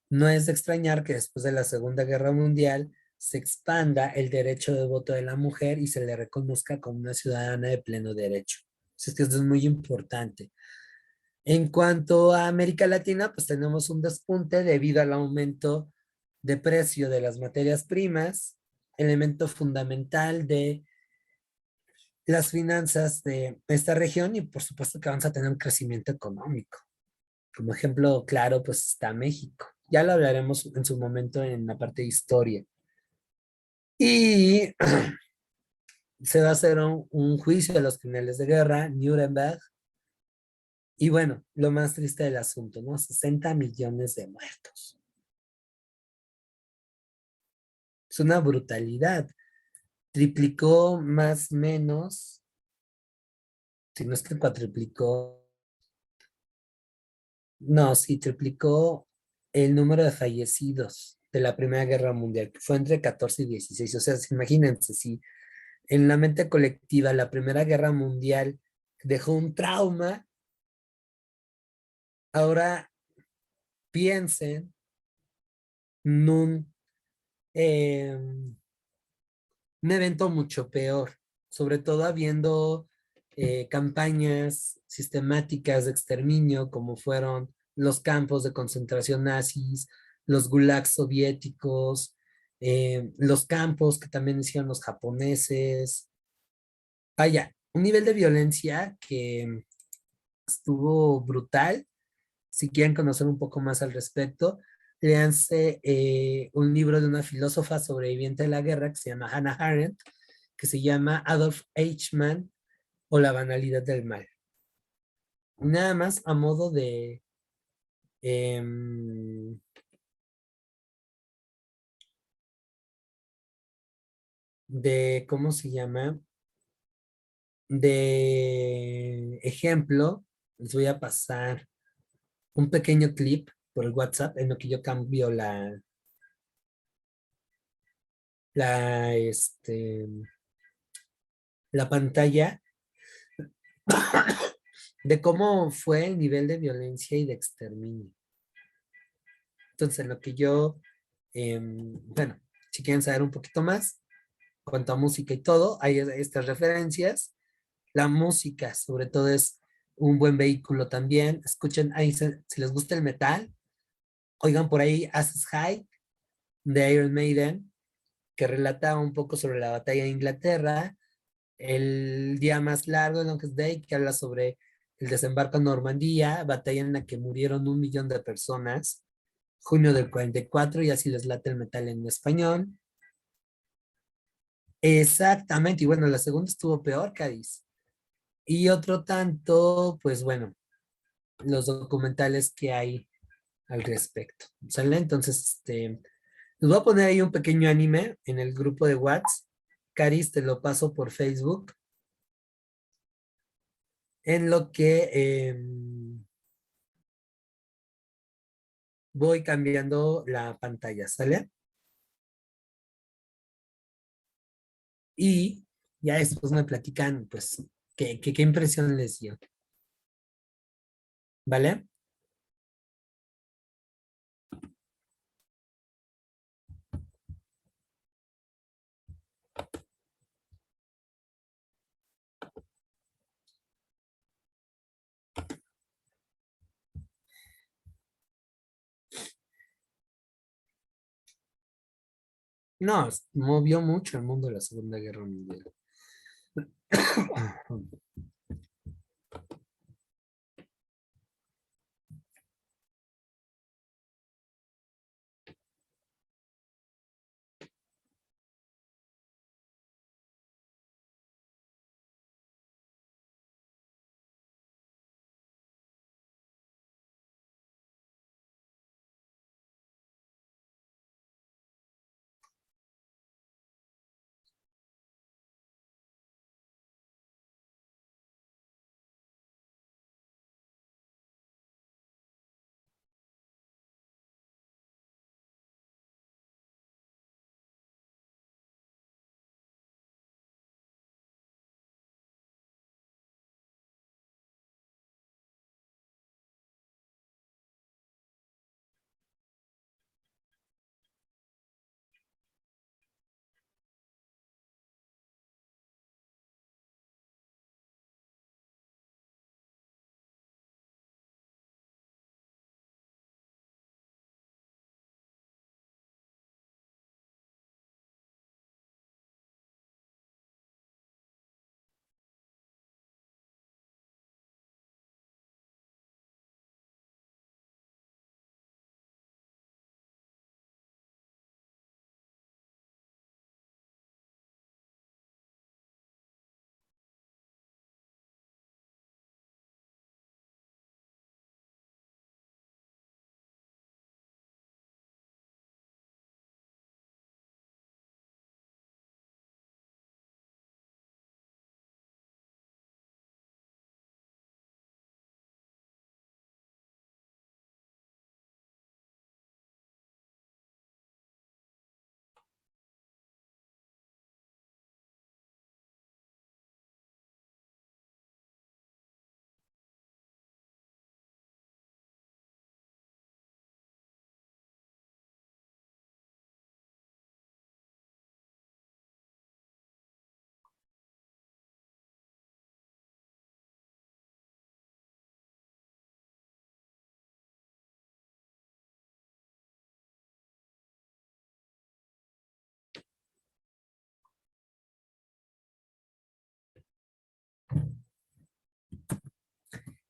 No es de extrañar que después de la Segunda Guerra Mundial se expanda el derecho de voto de la mujer y se le reconozca como una ciudadana de pleno derecho. Así es que esto es muy importante. En cuanto a América Latina, pues tenemos un despunte debido al aumento de precio de las materias primas, elemento fundamental de las finanzas de esta región, y por supuesto que vamos a tener un crecimiento económico. Como ejemplo claro, pues está México. Ya lo hablaremos en su momento en la parte de historia. Y se va a hacer un juicio de los criminales de guerra, Nuremberg. Y bueno, lo más triste del asunto, ¿no? 60 millones de muertos. Es una brutalidad. Triplicó más o menos, si no es que cuatriplicó, no, sí, triplicó el número de fallecidos de la Primera Guerra Mundial, que fue entre 14 y 16. O sea, imagínense, si en la mente colectiva la Primera Guerra Mundial dejó un trauma, ahora piensen en eh, un evento mucho peor, sobre todo habiendo campañas sistemáticas de exterminio como fueron los campos de concentración nazis, los gulags soviéticos, los campos que también hicieron los japoneses. Vaya, un nivel de violencia que estuvo brutal. Si quieren conocer un poco más al respecto, léanse un libro de una filósofa sobreviviente de la guerra que se llama Hannah Arendt, que se llama Adolf Eichmann o la banalidad del mal. Nada más a modo em, ¿cómo se llama? De ejemplo, les voy a pasar un pequeño clip por el WhatsApp en lo que yo cambio la, este, la pantalla de cómo fue el nivel de violencia y de exterminio. Entonces, lo que yo, bueno, si quieren saber un poquito más, cuanto a música y todo, hay estas referencias. La música, sobre todo, es un buen vehículo también. Escuchen, ahí si les gusta el metal, Oigan, por ahí Access High de Iron Maiden, que relata un poco sobre la batalla de Inglaterra, el día más largo, el Longest Day, que habla sobre el desembarco en Normandía, batalla en la que murieron 1 millón de personas, junio del 44, y así les late el metal en español. Exactamente, y bueno, la segunda estuvo peor, Cádiz. Y otro tanto, pues bueno, los documentales que hay al respecto. ¿Sale? Entonces, les voy a poner ahí un pequeño anime en el grupo de WhatsApp. Caris, te lo paso por Facebook. En lo que voy cambiando la pantalla, ¿sale? Y ya después me platican, pues, qué impresión les dio. ¿Vale? No, movió mucho el mundo de la Segunda Guerra Mundial.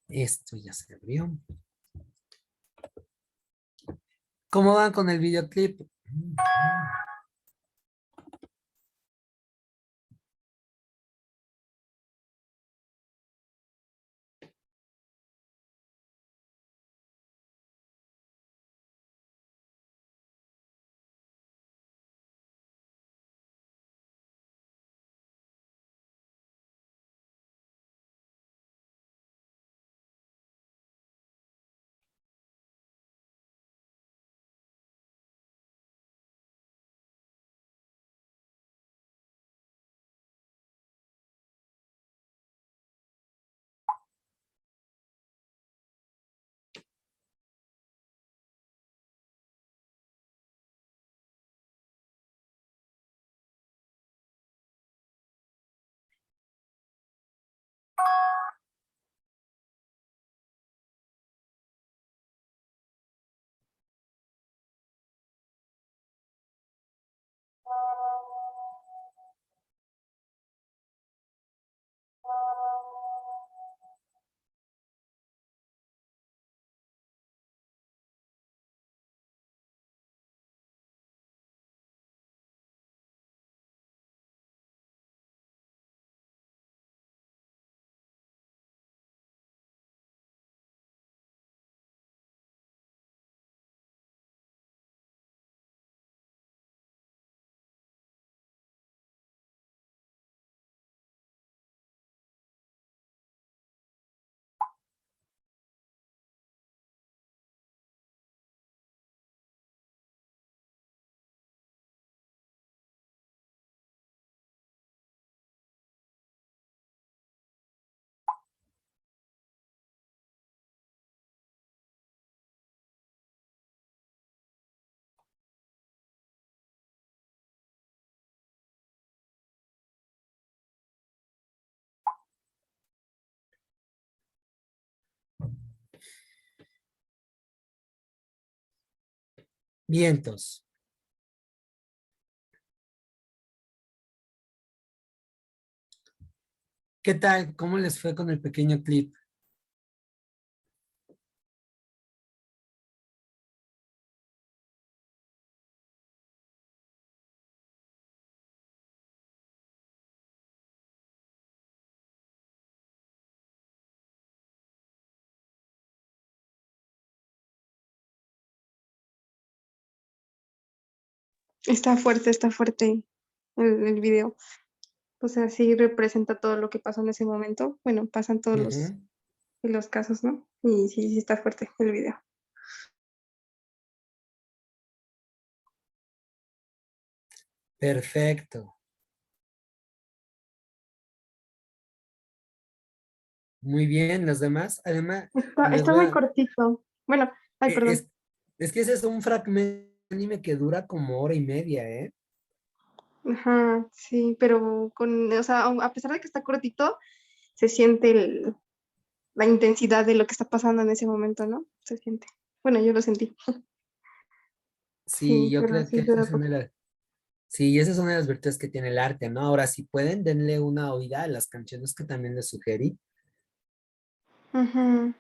Esto ya se abrió. ¿Cómo van con el videoclip? Vientos. ¿Qué tal? ¿Cómo les fue con el pequeño clip? Está fuerte el video. O sea, sí representa todo lo que pasó en ese momento. Bueno, pasan todos Ujú. los casos, ¿no? Y sí, sí está fuerte el video. Perfecto. Muy bien, los demás. Además, les Está voy muy a... cortito. Bueno, ay, e- perdón. Es, es que ese es un fragmento de anime que dura como hora y media, ¿eh? Ajá, sí, pero o sea, a pesar de que está cortito, se siente la intensidad de lo que está pasando en ese momento, ¿no? Se siente. Bueno, yo lo sentí. Sí, Sí, yo pero creo que sí esa dura es una poco. de las... Sí, esa es una de las virtudes que tiene el arte, ¿no? Ahora, si pueden, denle una oída a las canciones que también les sugerí. Ujú.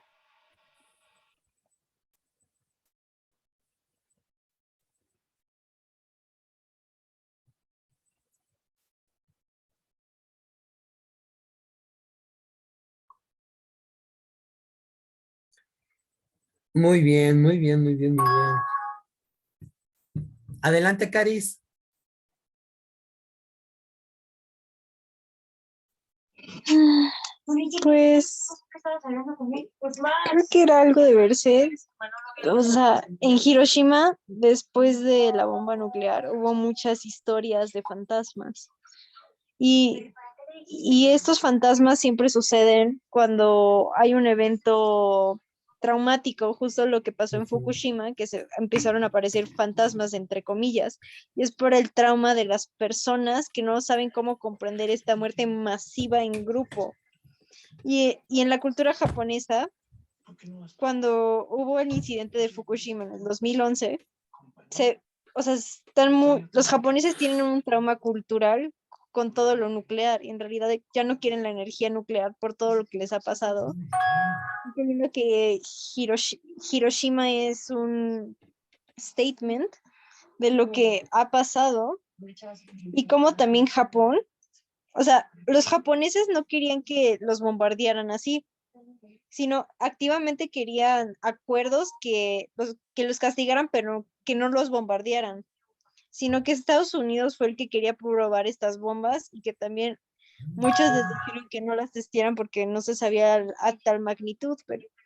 Muy bien, muy bien, muy bien, muy bien. Adelante, Caris. Pues creo que era algo de verse. O sea, en Hiroshima, después de la bomba nuclear, hubo muchas historias de fantasmas. Y, y estos fantasmas siempre suceden cuando hay un evento traumático, justo lo que pasó en Ujú. Fukushima, que se empezaron a aparecer fantasmas, entre comillas, y es por el trauma de las personas que no saben cómo comprender esta muerte masiva en grupo. Y en la cultura japonesa, cuando hubo el incidente de Fukushima en el 2011, o sea, los japoneses tienen un trauma cultural con todo lo nuclear y en realidad ya no quieren la energía nuclear por todo lo que les ha pasado. Entendiendo que Hiroshima es un statement de lo que ha pasado y como también Japón, o sea, los japoneses no querían que los bombardearan así, sino activamente querían acuerdos que los castigaran, pero que no los bombardearan, sino que Estados Unidos fue el que quería probar estas bombas y que también muchos les dijeron que no las testearan porque no se sabía a tal magnitud,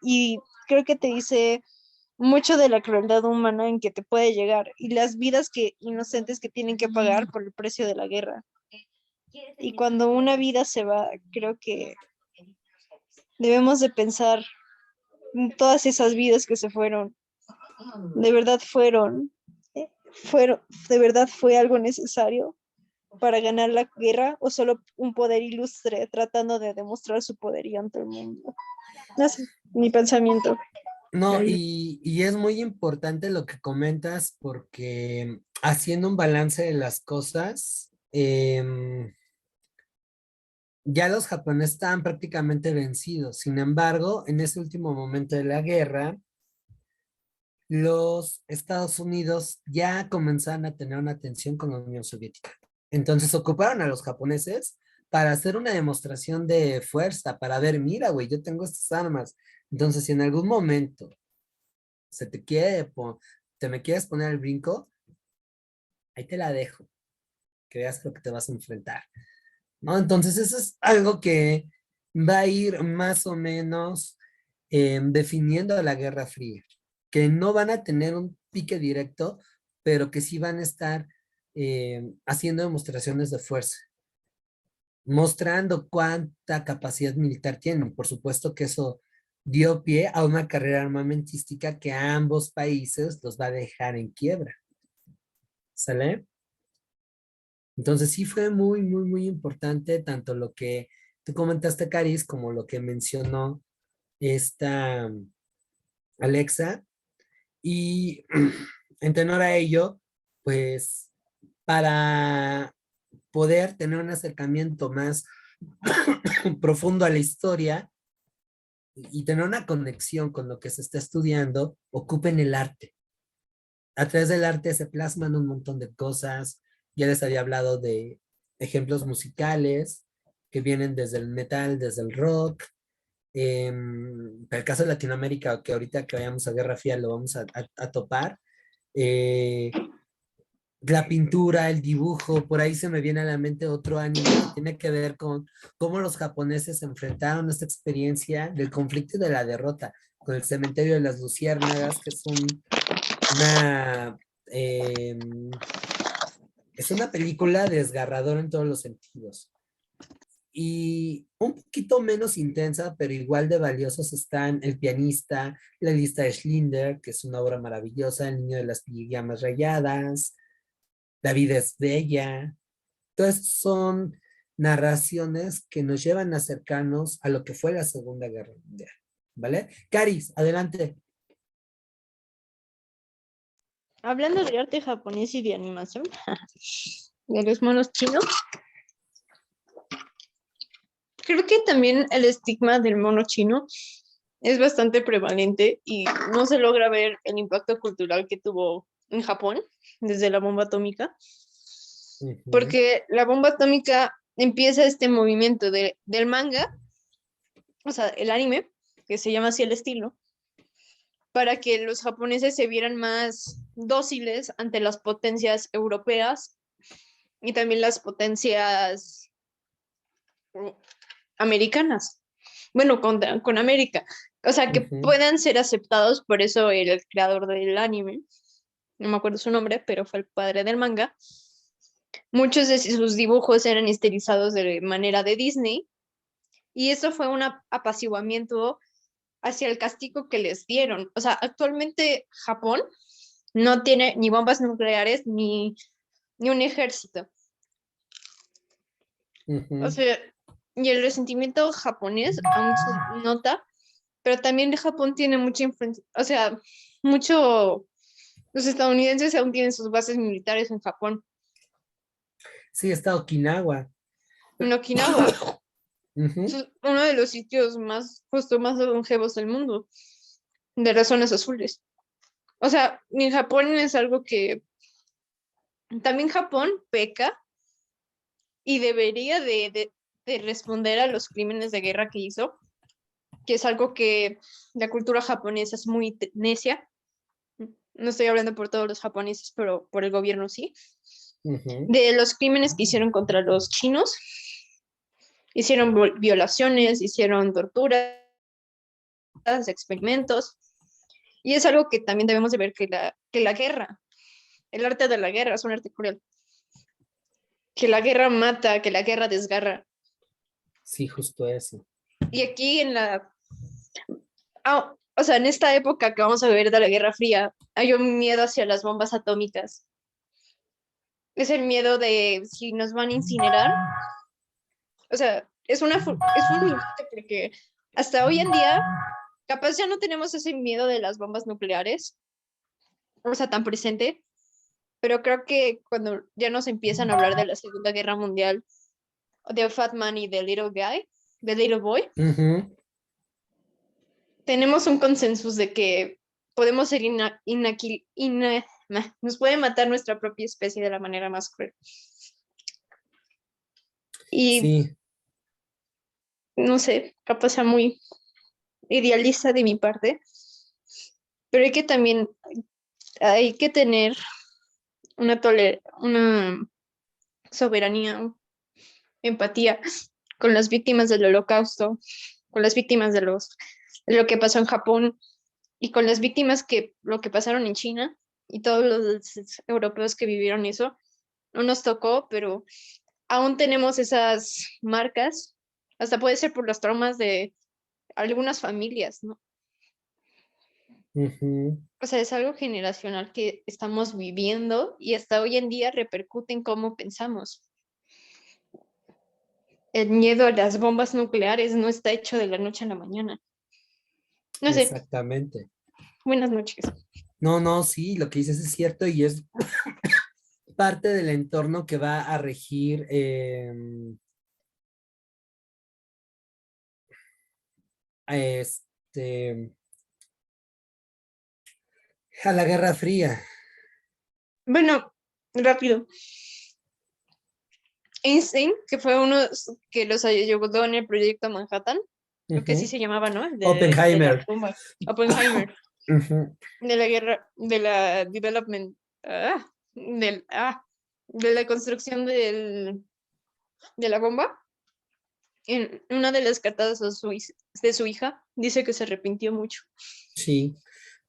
y creo que te dice mucho de la crueldad humana en que te puede llegar y las vidas que inocentes que tienen que pagar por el precio de la guerra. Y cuando una vida se va, creo que debemos de pensar en todas esas vidas que se fueron. ¿De verdad fueron, de verdad fue algo necesario para ganar la guerra o solo un poder ilustre tratando de demostrar su poderío ante el mundo? No sé, mi pensamiento. No, y es muy importante lo que comentas porque haciendo un balance de las cosas, ya los japoneses estaban prácticamente vencidos. Sin embargo, en ese último momento de la guerra, los Estados Unidos ya comenzaron a tener una tensión con la Unión Soviética. Entonces ocuparon a los japoneses para hacer una demostración de fuerza, para ver, mira, güey, yo tengo estas armas. Entonces, si en algún momento se te quiere, te me quieres poner el brinco, ahí te la dejo, que veas lo que te vas a enfrentar, ¿no? Entonces, eso es algo que va a ir más o menos definiendo la Guerra Fría, que no van a tener un pique directo, pero que sí van a estar haciendo demostraciones de fuerza, mostrando cuánta capacidad militar tienen. Por supuesto que eso dio pie a una carrera armamentística que a ambos países los va a dejar en quiebra. ¿Sale? Entonces sí fue muy, muy, muy importante tanto lo que tú comentaste, Caris, como lo que mencionó esta Alexa. Y En tenor a ello, pues para poder tener un acercamiento más profundo a la historia y tener una conexión con lo que se está estudiando, ocupen el arte. A través del arte se plasman un montón de cosas. Ya les había hablado de ejemplos musicales que vienen desde el metal, desde el rock. Para el caso de Latinoamérica, que ahorita que vayamos a Guerra Fría lo vamos a topar. Eh, la pintura, el dibujo, por ahí se me viene a la mente otro anime que tiene que ver con cómo los japoneses se enfrentaron a esta experiencia del conflicto y de la derrota, con el cementerio de las luciérnagas, que una, eh, es una película desgarradora en todos los sentidos. Y un poquito menos intensa, pero igual de valiosos están El pianista, La lista de Schindler, que es una obra maravillosa, El niño de las pijamas rayadas, La vida es bella. Entonces son narraciones que nos llevan a acercarnos a lo que fue la Segunda Guerra Mundial, ¿vale? Caris, adelante. Hablando de arte japonés y de animación, de los monos chinos, creo que también el estigma del mono chino es bastante prevalente y no se logra ver el impacto cultural que tuvo en Japón desde la bomba atómica, porque la bomba atómica empieza este movimiento del manga, o sea, el anime, que se llama así el estilo, para que los japoneses se vieran más dóciles ante las potencias europeas y también las potencias americanas. Bueno, con América. O sea, que puedan ser aceptados, por eso el creador del anime, no me acuerdo su nombre, pero fue el padre del manga, muchos de sus dibujos eran estilizados de manera de Disney, y eso fue un apaciguamiento hacia el castigo que les dieron. O sea, actualmente Japón no tiene ni bombas nucleares ni un ejército. O sea, y el resentimiento japonés aún se nota, pero también Japón tiene mucha influencia, o sea, los estadounidenses aún tienen sus bases militares en Japón. Sí, está Okinawa. En Okinawa, es uno de los sitios más longevos del mundo, de las zonas azules. O sea, en Japón es algo que también Japón peca y debería de responder a los crímenes de guerra que hizo, que es algo que la cultura japonesa es muy necia. No estoy hablando por todos los japoneses, pero por el gobierno sí. De los crímenes que hicieron contra los chinos, hicieron violaciones, hicieron torturas, experimentos, y es algo que también debemos de ver, que la guerra, el arte de la guerra es un arte cruel, que la guerra mata, que la guerra desgarra. Sí, justo eso. Y aquí o sea, en esta época que vamos a ver de la Guerra Fría, hay un miedo hacia las bombas atómicas. Es el miedo de si nos van a incinerar. O sea, es un instante porque hasta hoy en día, capaz ya no tenemos ese miedo de las bombas nucleares, o sea, tan presente, pero creo que cuando ya nos empiezan a hablar de la Segunda Guerra Mundial, de Fat Man y de Little Guy, de Little Boy, tenemos un consenso de que podemos ser nos puede matar nuestra propia especie de la manera más cruel. Y sí. No sé, capaz sea muy idealista de mi parte, pero hay que tener una soberanía, empatía con las víctimas del Holocausto, con las víctimas de lo que pasó en Japón y con las víctimas lo que pasaron en China y todos los europeos que vivieron eso. No nos tocó, pero aún tenemos esas marcas, hasta puede ser por los traumas de algunas familias, ¿no? O sea, es algo generacional que estamos viviendo y hasta hoy en día repercute en cómo pensamos. El miedo a las bombas nucleares no está hecho de la noche a la mañana. No sé. Exactamente. Buenas noches. No, no, sí, lo que dices es cierto y es parte del entorno que va a regir este, a la Guerra Fría. Bueno, rápido. Einstein, que fue uno que los ayudó en el proyecto Manhattan, creo que sí Ujú. se llamaba, ¿no? De la Oppenheimer. bomba. Oppenheimer, Ujú. de la guerra, de la development, del, de la construcción de la bomba. En una de las cartas de su hija, dice que se arrepintió mucho. Sí,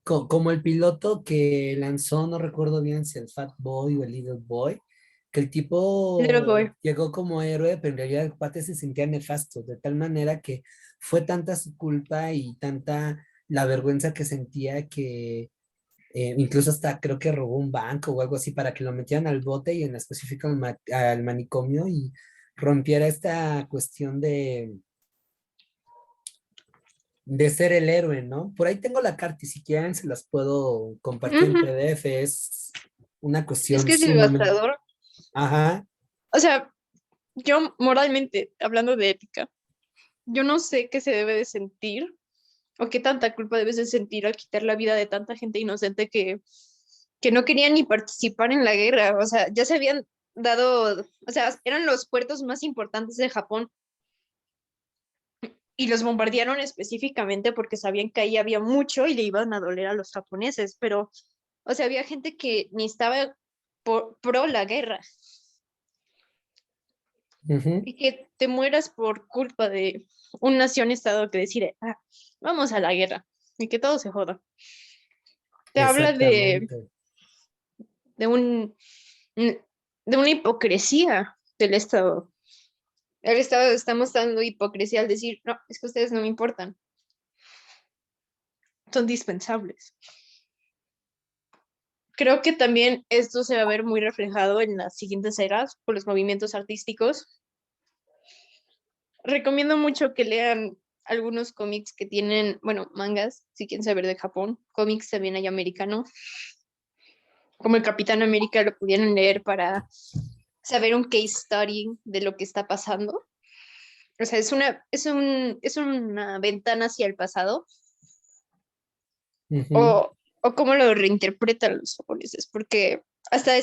como el piloto que lanzó, no recuerdo bien si el Fat Boy o el Little Boy, que el Little tipo boy. llegó como héroe, pero en realidad el cuate se sentía nefasto, de tal manera que fue tanta su culpa y tanta la vergüenza que sentía que incluso hasta creo que robó un banco o algo así para que lo metieran al bote y en específico al manicomio y rompiera esta cuestión de ser el héroe, ¿no? Por ahí tengo la carta y si quieren se las puedo compartir en Ujú. PDF. Es una Es cuestión que es sumamente... devastador. Ajá. O sea, yo moralmente, hablando de ética, yo no sé qué se debe de sentir o qué tanta culpa debes de sentir al quitar la vida de tanta gente inocente que no querían ni participar en la guerra. O sea, ya se habían dado, o sea, eran los puertos más importantes de Japón y los bombardearon específicamente porque sabían que ahí había mucho y le iban a doler a los japoneses, pero, o sea, había gente que ni estaba pro la guerra Ujú. y que te mueras por culpa de un nación-estado que decide, vamos a la guerra y que todo se joda. Te habla Exactamente. de un, de una hipocresía del Estado. El Estado está mostrando hipocresía al decir, no, es que ustedes no me importan, son dispensables. Creo que también esto se va a ver muy reflejado en las siguientes eras por los movimientos artísticos. Recomiendo mucho que lean algunos cómics que tienen, bueno, mangas, si quieren saber de Japón, cómics también hay americanos, como el Capitán América lo pudieron leer para saber un case study de lo que está pasando. O sea, es una ventana hacia el pasado Ujú. o cómo lo reinterpretan los japoneses, porque hasta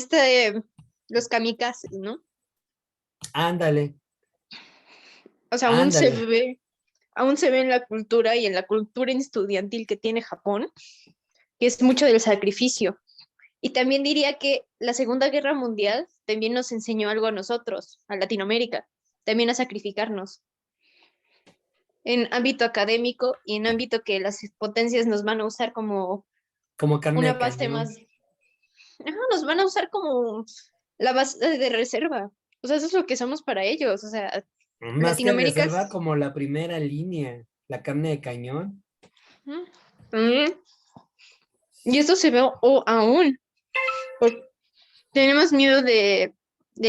los kamikazes, ¿no? Ándale, O sea, ándale. aún se ve en la cultura y en la cultura estudiantil que tiene Japón, que es mucho del sacrificio. Y también diría que la Segunda Guerra Mundial también nos enseñó algo a nosotros, a Latinoamérica, también a sacrificarnos en ámbito académico y en ámbito que las potencias nos van a usar como Como carne una de base más, cañón. nos van a usar como la base de reserva. O sea, eso es lo que somos para ellos. O sea, Más que Latinoamérica reserva, es... como la primera línea, la carne de cañón. Mm, y esto se ve aún. Tenemos miedo del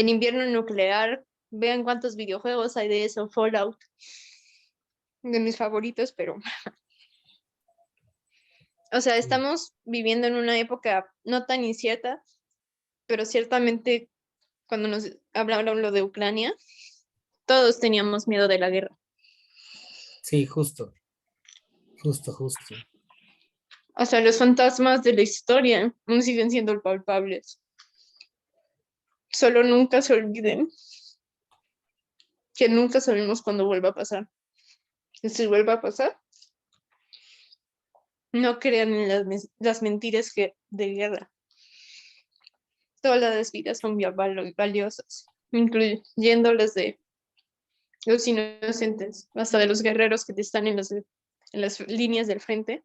invierno nuclear. Vean cuántos videojuegos hay de eso, Fallout, de mis favoritos, pero, o sea, Sí, estamos viviendo en una época no tan incierta, pero ciertamente cuando nos hablaron lo de Ucrania, todos teníamos miedo de la guerra. sí, justo, justo, justo. O sea, los fantasmas de la historia aún siguen siendo palpables. Solo nunca se olviden que nunca sabemos cuándo vuelva a pasar. Y si vuelve a pasar, no crean en las mentiras de guerra. Todas las vidas son valiosas, incluyendo las de los inocentes, hasta de los guerreros que están en las líneas del frente.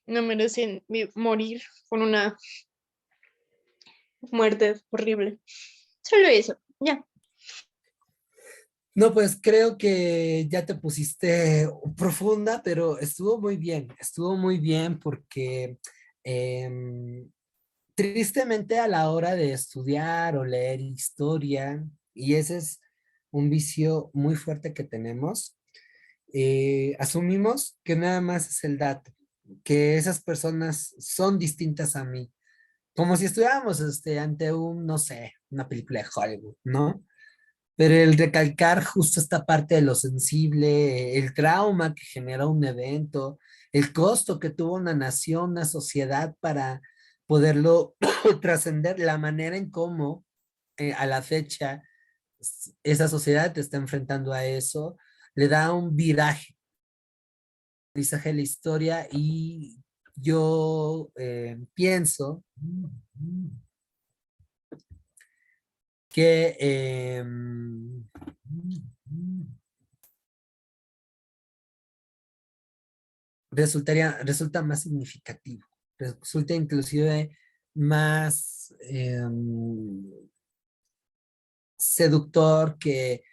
No merecen morir con una muerte horrible. Solo eso, ya. No, pues creo que ya te pusiste profunda, pero estuvo muy bien porque em, tristemente a la hora de estudiar o leer historia, y ese es un vicio muy fuerte que tenemos, asumimos que nada más es el dato, que esas personas son distintas a mí, como si estuviéramos ante un, no sé, una película de Hollywood, ¿no? Pero el recalcar justo esta parte de lo sensible, el trauma que genera un evento, el costo que tuvo una nación, una sociedad para poderlo trascender, la manera en cómo a la fecha esa sociedad te está enfrentando a eso, le da un viraje, aprendizaje de la historia y yo pienso que resulta más significativo, resulta inclusive más seductor que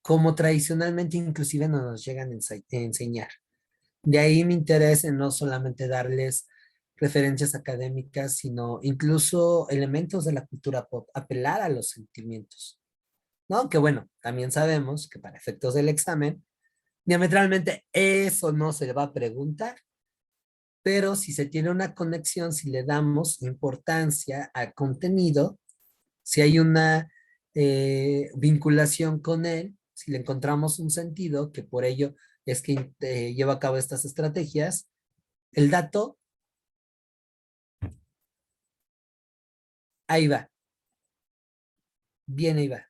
como tradicionalmente inclusive nos llegan a enseñar. De ahí mi interés en no solamente darles referencias académicas, sino incluso elementos de la cultura pop, apelar a los sentimientos, ¿no? Que bueno, también sabemos que para efectos del examen, diametralmente eso no se le va a preguntar, pero si se tiene una conexión, si le damos importancia al contenido, si hay una vinculación con él, si le encontramos un sentido, que por ello es que lleva a cabo estas estrategias, el dato, ahí va, bien ahí va.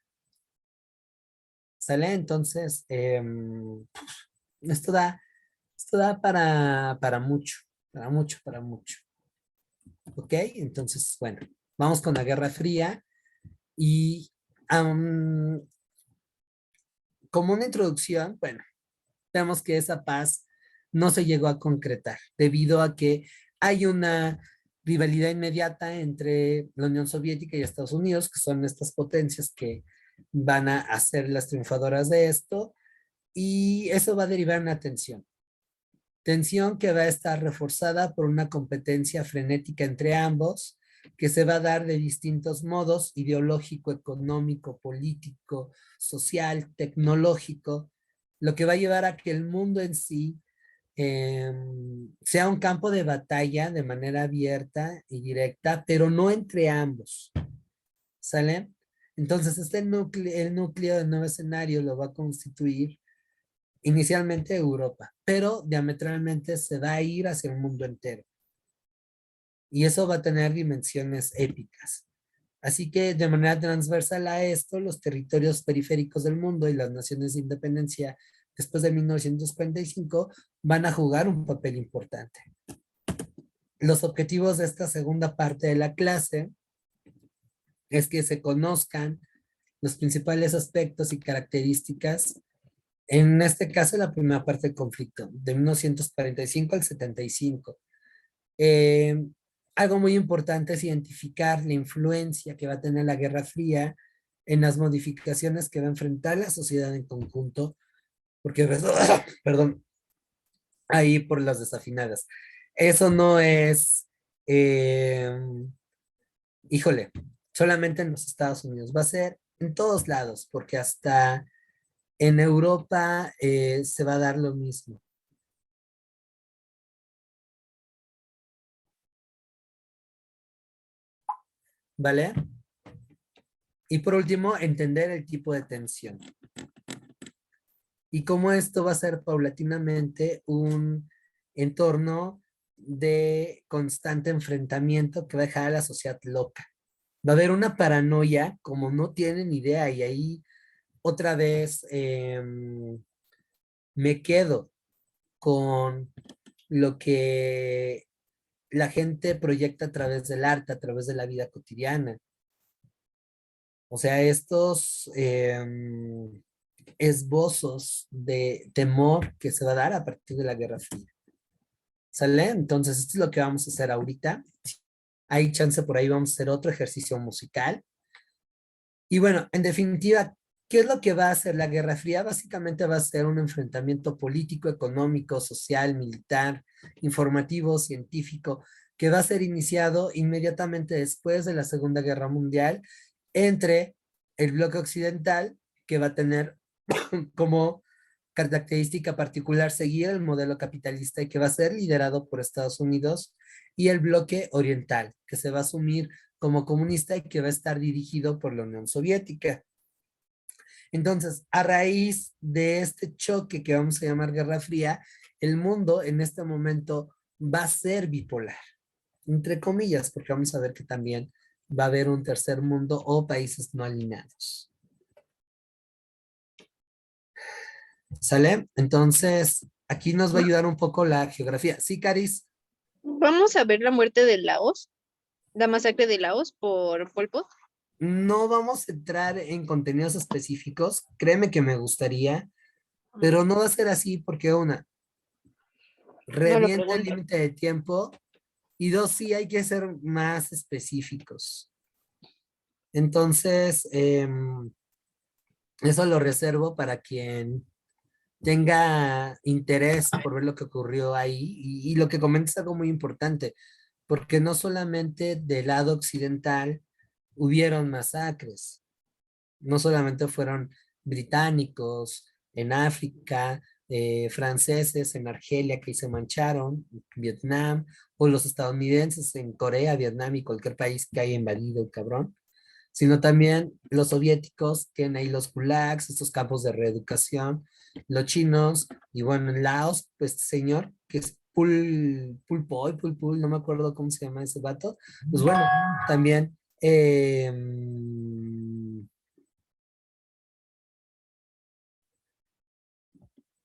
¿Sale? Entonces, esto da, esto da para mucho, para mucho, para mucho. ¿Ok? Entonces, bueno, vamos con la Guerra Fría y como una introducción, bueno, vemos que esa paz no se llegó a concretar debido a que hay una rivalidad inmediata entre la Unión Soviética y Estados Unidos, que son estas potencias que van a ser las triunfadoras de esto, y eso va a derivar en una tensión. Tensión que va a estar reforzada por una competencia frenética entre ambos, que se va a dar de distintos modos, ideológico, económico, político, social, tecnológico, lo que va a llevar a que el mundo en sí sea un campo de batalla de manera abierta y directa, pero no entre ambos, ¿sale? Entonces, el núcleo del nuevo escenario lo va a constituir inicialmente Europa, pero diametralmente se va a ir hacia el mundo entero. Y eso va a tener dimensiones épicas. Así que de manera transversal a esto, los territorios periféricos del mundo y las naciones de independencia después de 1945 van a jugar un papel importante. Los objetivos de esta segunda parte de la clase es que se conozcan los principales aspectos y características, en este caso la primera parte del conflicto, de 1945 al 75. Eh, Algo muy importante es identificar la influencia que va a tener la Guerra Fría en las modificaciones que va a enfrentar la sociedad en conjunto, porque, perdón, ahí por las desafinadas. Eso no es, eh, híjole, solamente en los Estados Unidos, va a ser en todos lados, porque hasta en Europa se va a dar lo mismo. ¿Vale? Y por último, entender el tipo de tensión. Y cómo esto va a ser paulatinamente un entorno de constante enfrentamiento que va a dejar a la sociedad loca. Va a haber una paranoia como no tienen idea y ahí otra vez me quedo con lo que la gente proyecta a través del arte, a través de la vida cotidiana. O sea, estos esbozos de temor que se va a dar a partir de la Guerra Fría. ¿Sale? Entonces, esto es lo que vamos a hacer ahorita. Hay chance por ahí, vamos a hacer otro ejercicio musical. Y bueno, en definitiva, ¿qué es lo que va a hacer la Guerra Fría? Básicamente va a ser un enfrentamiento político, económico, social, militar, informativo, científico, que va a ser iniciado inmediatamente después de la Segunda Guerra Mundial entre el bloque occidental, que va a tener como característica particular, seguir el modelo capitalista y que va a ser liderado por Estados Unidos y el bloque oriental, que se va a asumir como comunista y que va a estar dirigido por la Unión Soviética. Entonces, a raíz de este choque que vamos a llamar Guerra Fría, el mundo en este momento va a ser bipolar, entre comillas, porque vamos a ver que también va a haber un tercer mundo o países no alineados. ¿Sale? Entonces, aquí nos va a ayudar un poco la geografía. Sí, Caris, Vamos a ver la muerte de Laos, la masacre de Laos por Pol Pot. no vamos a entrar en contenidos específicos. Créeme que me gustaría, pero no va a ser así porque una, No lo revienta el pregunto. límite de tiempo y dos, sí hay que ser más específicos. Entonces, eso lo reservo para quien tenga interés por ver lo que ocurrió ahí y lo que comentas es algo muy importante, porque no solamente del lado occidental hubieron masacres, no solamente fueron británicos en África, franceses en Argelia que se mancharon, Vietnam, o los estadounidenses en Corea, Vietnam y cualquier país que haya invadido el cabrón, sino también los soviéticos, tienen ahí los gulags, estos campos de reeducación, los chinos, y bueno, en Laos, pues este señor, que es Pul, no me acuerdo cómo se llama ese vato, pues bueno, también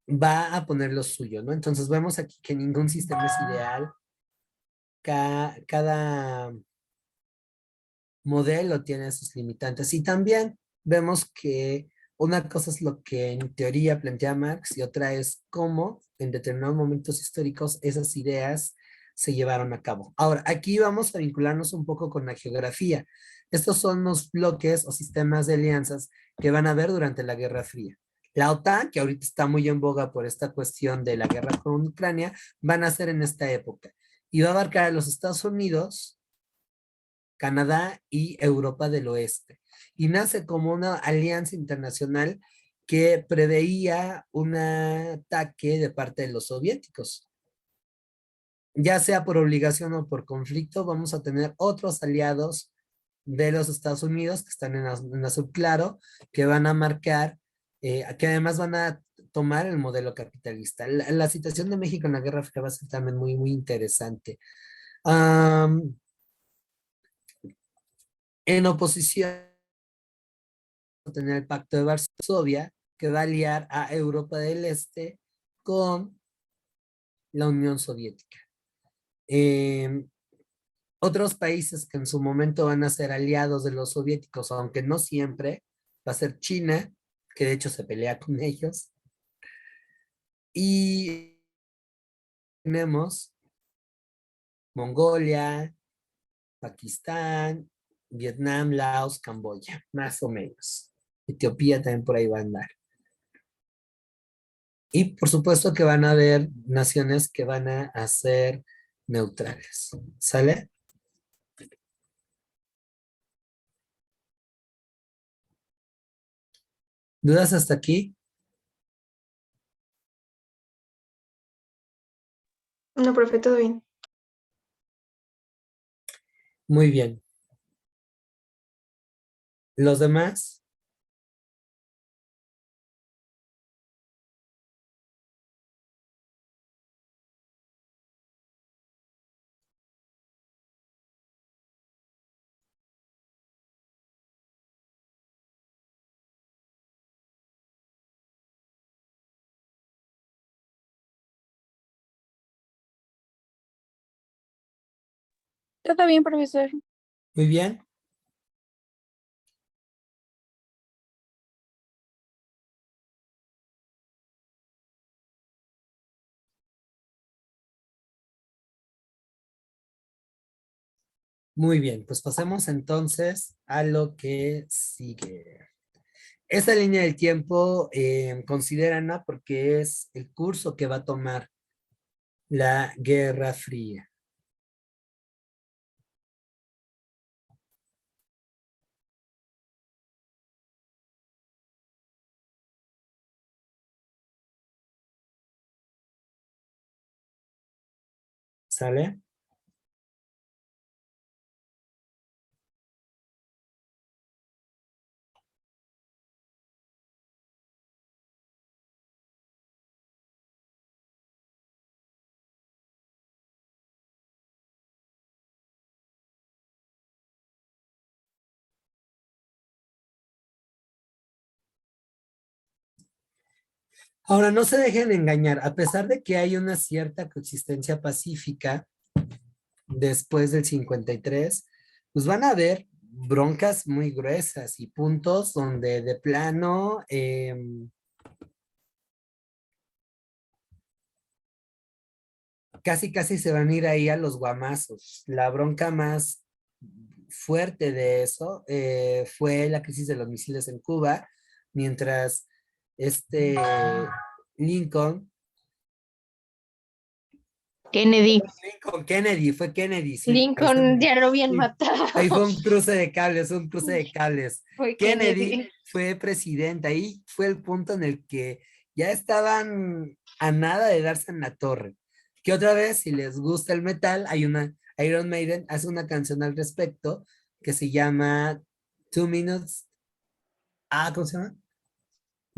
va a poner lo suyo, ¿no? Entonces vemos aquí que ningún sistema es ideal, cada modelo tiene sus limitantes. Y también vemos que una cosa es lo que en teoría plantea Marx y otra es cómo en determinados momentos históricos esas ideas se llevaron a cabo. Ahora, aquí vamos a vincularnos un poco con la geografía. Estos son los bloques o sistemas de alianzas que van a haber durante la Guerra Fría. La OTAN, que ahorita está muy en boga por esta cuestión de la guerra con Ucrania, van a ser en esta época. Y va a abarcar a los Estados Unidos, Canadá y Europa del Oeste. Y nace como una alianza internacional que preveía un ataque de parte de los soviéticos. Ya sea por obligación o por conflicto, vamos a tener otros aliados de los Estados Unidos que están en azul claro, que van a marcar, que además van a tomar el modelo capitalista. La situación de México en la Guerra Fría va a ser también muy, muy interesante. En oposición, tener el Pacto de Varsovia, que va a aliar a Europa del Este con la Unión Soviética. Eh, Otros países que en su momento van a ser aliados de los soviéticos, aunque no siempre, va a ser China, que de hecho se pelea con ellos. Y tenemos Mongolia, Pakistán, Vietnam, Laos, Camboya, más o menos. Etiopía también por ahí va a andar. Y por supuesto que van a haber naciones que van a ser neutrales. ¿Sale? ¿Dudas hasta aquí? No, profe, todo bien. Muy bien. ¿Los demás? Todo bien, profesor. Muy bien. Muy bien, pues pasemos entonces a lo que sigue. Esta línea del tiempo, considérenla porque es el curso que va a tomar la Guerra Fría. ¿Sale? Ahora, no se dejen engañar, a pesar de que hay una cierta coexistencia pacífica después del 53, pues van a haber broncas muy gruesas y puntos donde de plano casi se van a ir ahí a los guamazos. La bronca más fuerte de eso fue la crisis de los misiles en Cuba, mientras este Lincoln, Kennedy. Fue Kennedy, sí. Lincoln ya lo habían Sí. matado. Ahí fue un cruce de cables, un cruce de cables. Fue Kennedy Kennedy. fue presidente, ahí fue el punto en el que ya estaban a nada de darse en la torre. Que otra vez, si les gusta el metal, hay una, Iron Maiden hace una canción al respecto que se llama 2 minutes, ¿cómo se llama?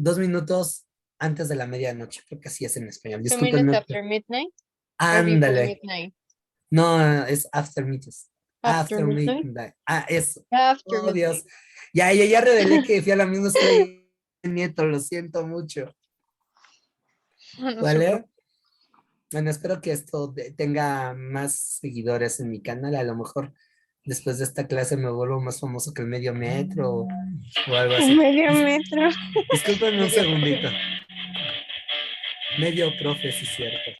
2 minutos antes de la medianoche, creo que así es en español. 2 minutes Discúlpenme. after midnight. Or before Ándale. midnight. No, es After Midnight. After midnight. Midnight. Eso. After Oh, Dios. midnight. Ya revelé que fui a la misma escuela y Nieto, lo siento mucho. No se ¿Vale? Bueno, espero que esto tenga más seguidores en mi canal. A lo mejor después de esta clase me vuelvo más famoso que el medio metro o algo así. Medio metro. Discúlpenme un Medio segundito. Medio profe, sí es cierto.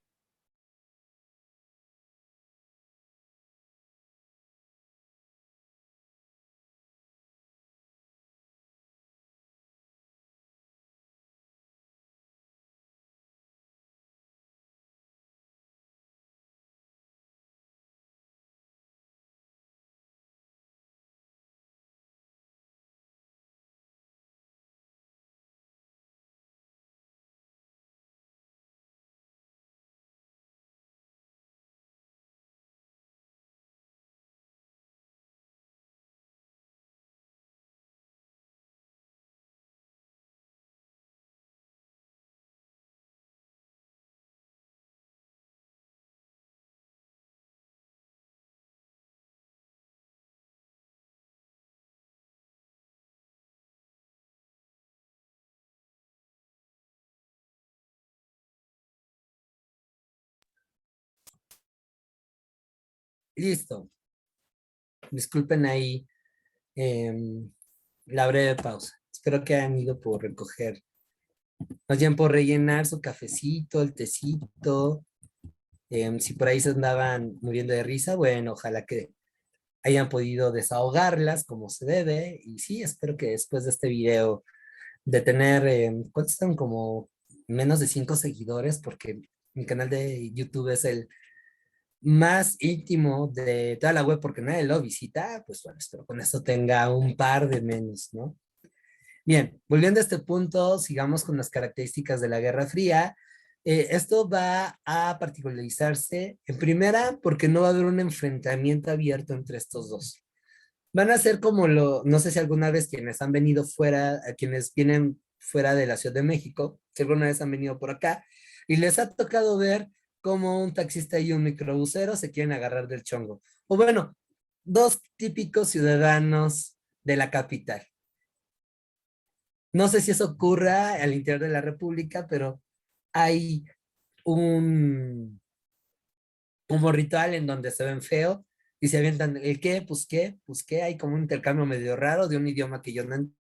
Listo. Disculpen ahí la breve pausa. Espero que hayan ido por recoger, más bien por rellenar su cafecito, el tecito. Si por ahí se andaban muriendo de risa, bueno, ojalá que hayan podido desahogarlas como se debe. Y sí, espero que después de este video, de tener, ¿cuántos están? Como menos de 5 seguidores, porque mi canal de YouTube es el más íntimo de toda la web porque nadie lo visita, pues bueno, espero con esto tenga un par de menos, ¿no? Bien, volviendo a este punto, sigamos con las características de la Guerra Fría. Esto va a particularizarse en primera porque no va a haber un enfrentamiento abierto entre estos dos. Van a ser como no sé si alguna vez quienes han venido fuera, a quienes vienen fuera de la Ciudad de México, si alguna vez han venido por acá, y les ha tocado ver cómo un taxista y un microbusero se quieren agarrar del chongo. O bueno, dos típicos ciudadanos de la capital. No sé si eso ocurra al interior de la República, pero hay un como ritual en donde se ven feo y se avientan el qué, pues qué, hay como un intercambio medio raro de un idioma que yo no entiendo.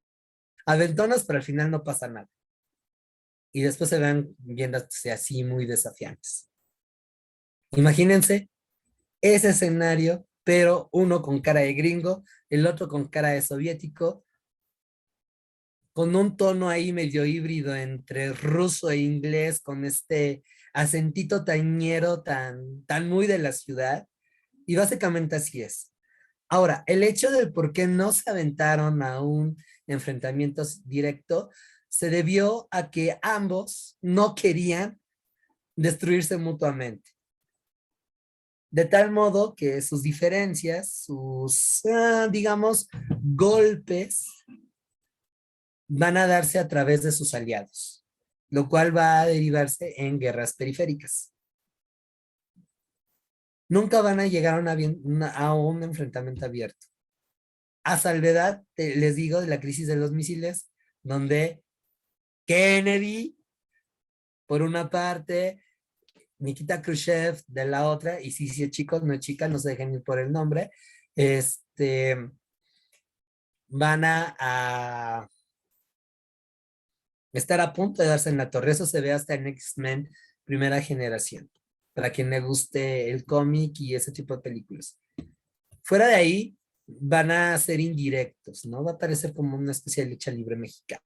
Aventonas, pero al final no pasa nada. Y después se van viéndose así muy desafiantes. Imagínense ese escenario, pero uno con cara de gringo, el otro con cara de soviético, con un tono ahí medio híbrido entre ruso e inglés, con este acentito tañero tan muy de la ciudad, y básicamente así es. Ahora, el hecho del por qué no se aventaron a un enfrentamiento directo se debió a que ambos no querían destruirse mutuamente. de tal modo que sus diferencias, sus, digamos, golpes, van a darse a través de sus aliados, lo cual va a derivarse en guerras periféricas. Nunca van a llegar a un enfrentamiento abierto. A salvedad, les digo, de la crisis de los misiles, donde Kennedy, por una parte, Nikita Khrushchev de la otra, y sí, sí, chicos, no chicas, no se dejen ir por el nombre, van a estar a punto de darse en la torre. Eso se ve hasta en X-Men primera generación, para quien le guste el cómic y ese tipo de películas. Fuera de ahí, van a ser indirectos, ¿no? Va a parecer como una especie de lucha libre mexicana.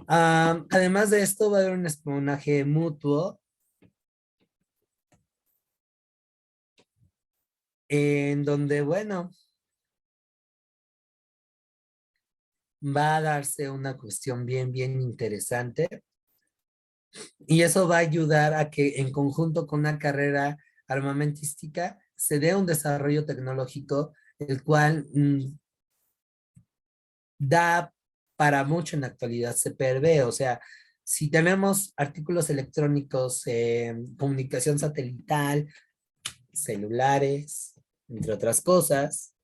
Además de esto, va a haber un espionaje mutuo en donde, bueno, va a darse una cuestión bien, bien interesante. Y eso va a ayudar a que en conjunto con una carrera armamentística se dé un desarrollo tecnológico, el cual da para mucho en la actualidad, se prevé. O sea, si tenemos artículos electrónicos, comunicación satelital, celulares, entre otras cosas,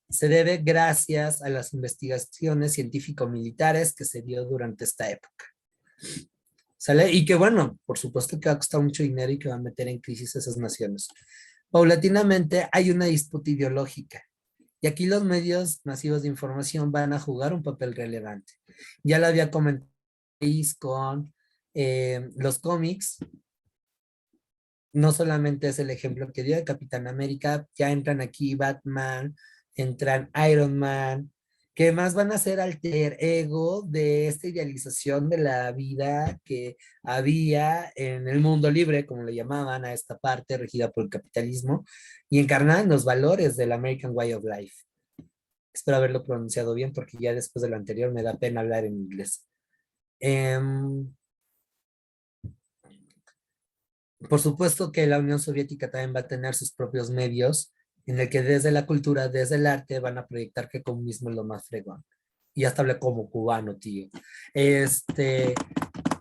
se debe gracias a las investigaciones científico-militares que se dio durante esta época. ¿Sale? Y que bueno, por supuesto que va a costar mucho dinero y que va a meter en crisis a esas naciones. Paulatinamente hay una disputa ideológica y aquí los medios masivos de información van a jugar un papel relevante. Ya lo había comentado con los cómics, no solamente es el ejemplo que dio de Capitán América, ya entran aquí Batman, entran Iron Man, que más van a ser alter ego de esta idealización de la vida que había en el mundo libre, como le llamaban a esta parte regida por el capitalismo, y encarnaban los valores del American Way of Life. Espero haberlo pronunciado bien porque ya después de lo anterior me da pena hablar en inglés. Por supuesto que la Unión Soviética también va a tener sus propios medios en el que desde la cultura, desde el arte van a proyectar que el comunismo es lo más fregón. Y hasta hablé como cubano, tío.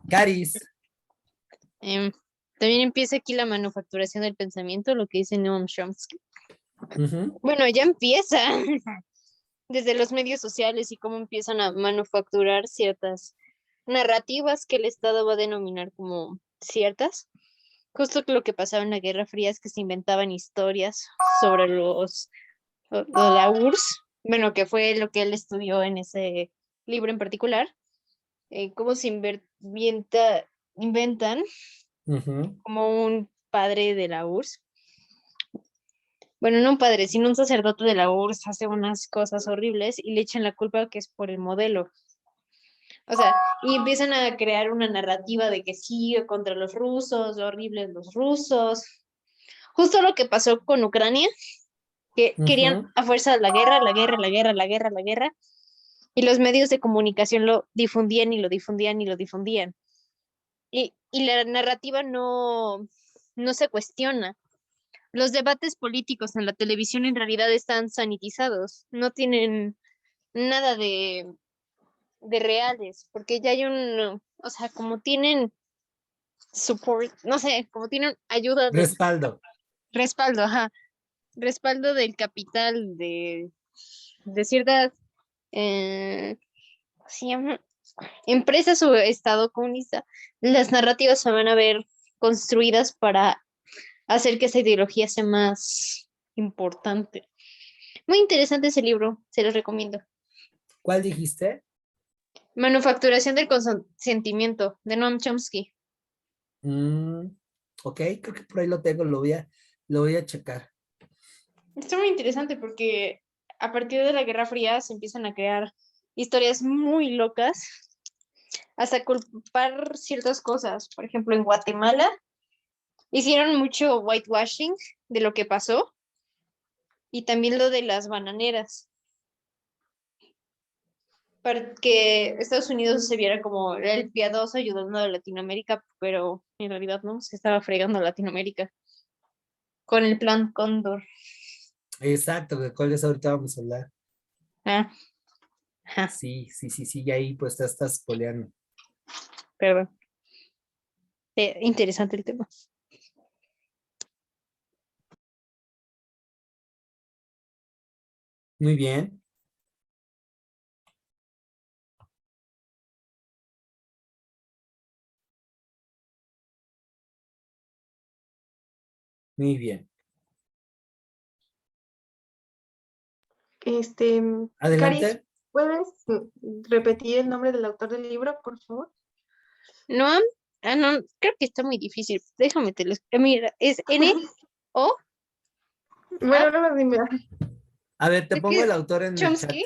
Caris. También empieza aquí la manufacturación del pensamiento, lo que dice Noam Chomsky. Uh-huh. Bueno, ya empieza desde los medios sociales y cómo empiezan a manufacturar ciertas narrativas que el Estado va a denominar como ciertas. Justo lo que pasaba en la Guerra Fría es que se inventaban historias sobre la URSS, bueno, que fue lo que él estudió en ese libro en particular, cómo se inventan Uh-huh. como un padre de la URSS. Bueno, no un padre, sino un sacerdote de la URSS hace unas cosas horribles y le echan la culpa que es por el modelo. O sea, y empiezan a crear una narrativa de que sí, contra los rusos, horribles los rusos. Justo lo que pasó con Ucrania, que querían Uh-huh. a fuerza la guerra, la guerra, la guerra, la guerra, la guerra, y los medios de comunicación lo difundían y lo difundían y lo difundían. Y la narrativa no se cuestiona. Los debates políticos en la televisión en realidad están sanitizados, no tienen nada de reales, porque ya hay o sea, como tienen support, no sé, como tienen ayuda del Respaldo. respaldo, ajá, respaldo del capital de ciertas ¿cómo se llama? Empresas o Estado comunista, las narrativas se van a ver construidas para hacer que esa ideología sea más importante. Muy interesante ese libro, se los recomiendo. ¿Cuál dijiste? Manufacturación del consentimiento, de Noam Chomsky. Ok, creo que por ahí lo tengo, lo voy a checar. Está muy interesante porque a partir de la Guerra Fría se empiezan a crear historias muy locas hasta culpar ciertas cosas. Por ejemplo, en Guatemala hicieron mucho whitewashing de lo que pasó y también lo de las bananeras, para que Estados Unidos se viera como el piadoso ayudando a Latinoamérica, pero en realidad no, se estaba fregando a Latinoamérica. con el plan Cóndor. Exacto, ¿de cuáles ahorita vamos a hablar? Ah, ajá, Sí, y ahí pues te estás spoileando. perdón. Interesante el tema. Muy bien, muy bien. Caris, Adelante. ¿puedes repetir el nombre del autor del libro, por favor? No, no, creo que está muy difícil. Déjame te lo mira, es N-O. Bueno, no, dime. A ver, te ¿De pongo el qué? autor en el chat. Chomsky.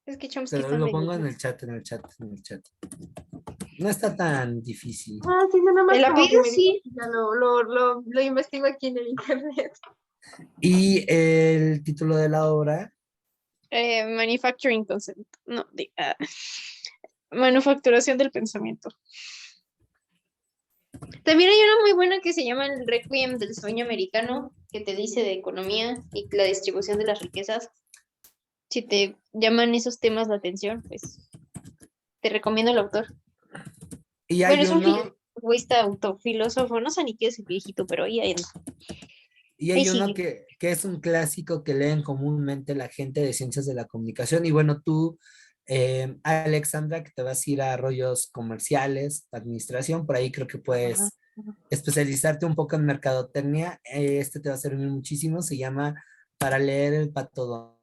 Es que Chomsky Te está lo medio pongo en el difícil. chat, No está tan difícil. Ah, sí, no, nada más El como que apellido me dijo, sí. ya lo investigo aquí en el internet. Y el título de la obra, Manufacturing concept. No, manufacturación del pensamiento. También hay una muy buena que se llama el Requiem del sueño americano, que te dice de economía y la distribución de las riquezas. Si te llaman esos temas la atención, pues te recomiendo el autor. y Bueno, hay es un uno, filosofista, autofilósofo, no sé ni qué es el viejito, pero ahí sigue. que es un clásico que leen comúnmente la gente de ciencias de la comunicación. Y bueno, tú, Alexandra, que te vas a ir a rollos comerciales, administración, por ahí creo que Ajá. puedes especializarte un poco en mercadotecnia. Este te va a servir muchísimo, se llama Para leer el Pato Donald.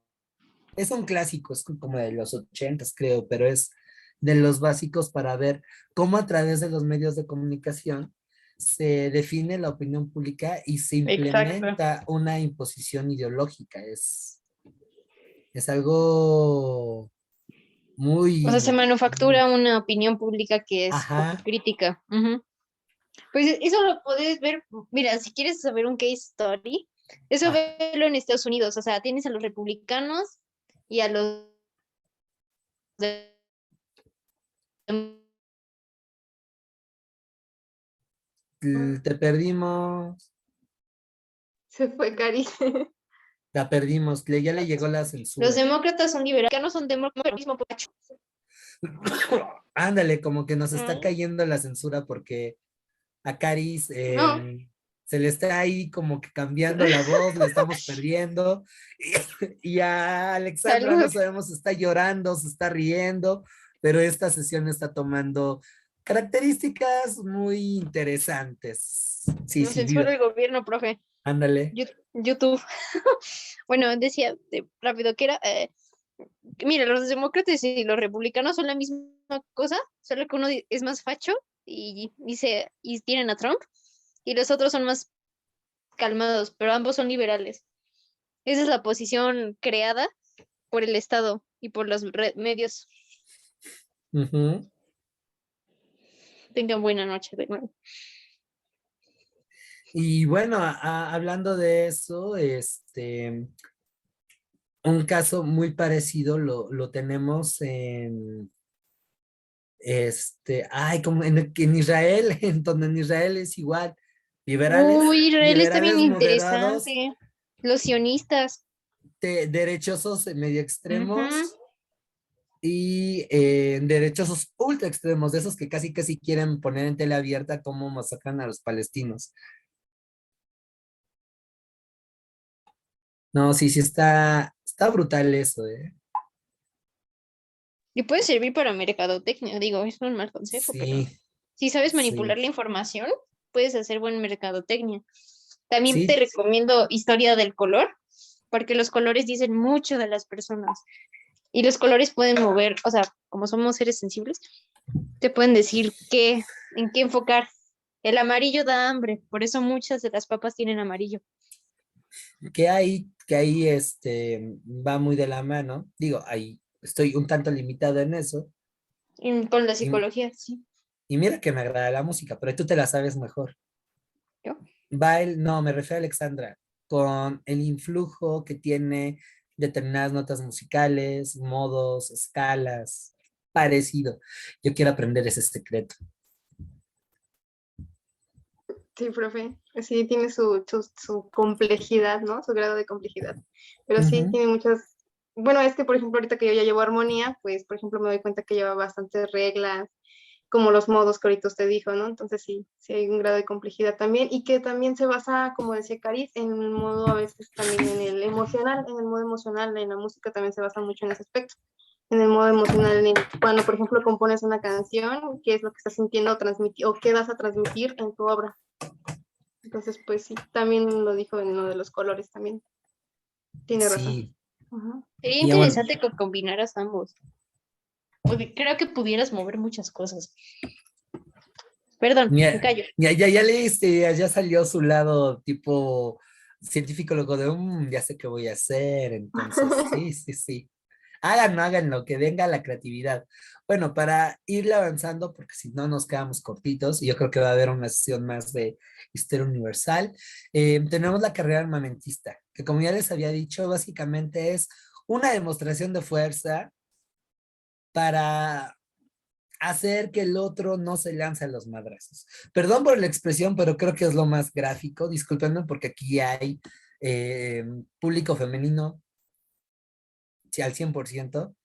Es un clásico, es como de los ochentas, creo, pero es de los básicos para ver cómo a través de los medios de comunicación se define la opinión pública y se Exacto. implementa una imposición ideológica. Es algo O sea, se muy, manufactura una opinión pública que es poco ajá, crítica. Ujú. Pues eso lo puedes ver, mira, si quieres saber un case story, eso ah, velo en Estados Unidos, o sea, tienes a los republicanos y a los te perdimos, Se fue Caris. la perdimos, ya le llegó la los censura. demócratas son liberales, no son demócratas, mismo pocho. Ándale, como que nos está Ay, cayendo la censura porque a Caris no, se le está ahí como que cambiando la voz, le estamos perdiendo. Y a Alexandra no salud. sabemos si está llorando, se está riendo, pero esta sesión está tomando características muy interesantes. Sí, Nos sí, censura viva. el gobierno, profe. Ándale. YouTube. Bueno, decía rápido que era, mira, los demócratas y los republicanos son la misma cosa, solo que uno es más facho y tienen a Trump, y los otros son más calmados, pero ambos son liberales. Esa es la posición creada por el Estado y por los medios. Ujú. Tengan buena noche de nuevo. Y bueno, hablando de eso, un caso muy parecido lo tenemos como en Israel, en donde en Israel es igual, Uy, Israel está bien liberales moderados, interesante. Los sionistas. derechosos medio Ujú. extremos y derechosos ultra extremos, de esos que casi casi quieren poner en tela abierta cómo masacran a los palestinos. No, sí, está brutal eso, ¿eh? Y puede servir para mercadotecnia, digo, es un mal consejo, pero Sí, si sabes manipular sí, la información, puedes hacer buen mercadotecnia. También te sí, recomiendo Historia del color, porque los colores dicen mucho de las personas y los colores pueden mover, o sea, como somos seres sensibles, te pueden decir en qué enfocar. El amarillo da hambre, por eso muchas de las papas tienen amarillo. que ahí va muy de la mano. Digo, ahí estoy un tanto limitado en eso. Con la Y, psicología, sí. y mira que me agrada la música, pero tú te la sabes mejor. ¿Yo? No, me refiero a Alexandra, con el influjo que tiene determinadas notas musicales, modos, escalas, parecido. Yo quiero aprender ese secreto. Sí, profe. Sí, tiene su complejidad, ¿no? Su grado de complejidad. Pero sí, Ujú. tiene muchas. Bueno, es que, por ejemplo, ahorita que yo ya llevo armonía, pues, por ejemplo, me doy cuenta que lleva bastantes reglas, como los modos que ahorita usted dijo, ¿no? Entonces sí, sí hay un grado de complejidad también, y que también se basa, como decía Caris, en el modo a veces también en el emocional, en el modo emocional, en la música también se basa mucho en ese aspecto, en el modo emocional, cuando por ejemplo compones una canción, qué es lo que estás sintiendo o transmitir, o qué vas a transmitir en tu obra. Entonces, pues sí, también lo dijo en uno de los colores también, tiene razón. Sí, Ajá. Sería y bueno, interesante que combinaras ambos. Porque creo que pudieras mover muchas cosas. Perdón, me ya, callo. ya leíste, ya salió su lado tipo científico loco de, ya sé qué voy a hacer, entonces, sí, sí, sí. Háganlo, háganlo, que venga la creatividad. Bueno, para irle avanzando, porque si no nos quedamos cortitos, y yo creo que va a haber una sesión más de Historia Universal, tenemos la carrera armamentista, que como ya les había dicho, básicamente es una demostración de fuerza para hacer que el otro no se lance a los madrazos. Perdón por la expresión, pero creo que es lo más gráfico. Discúlpenme porque aquí hay público femenino, sí, al 100%,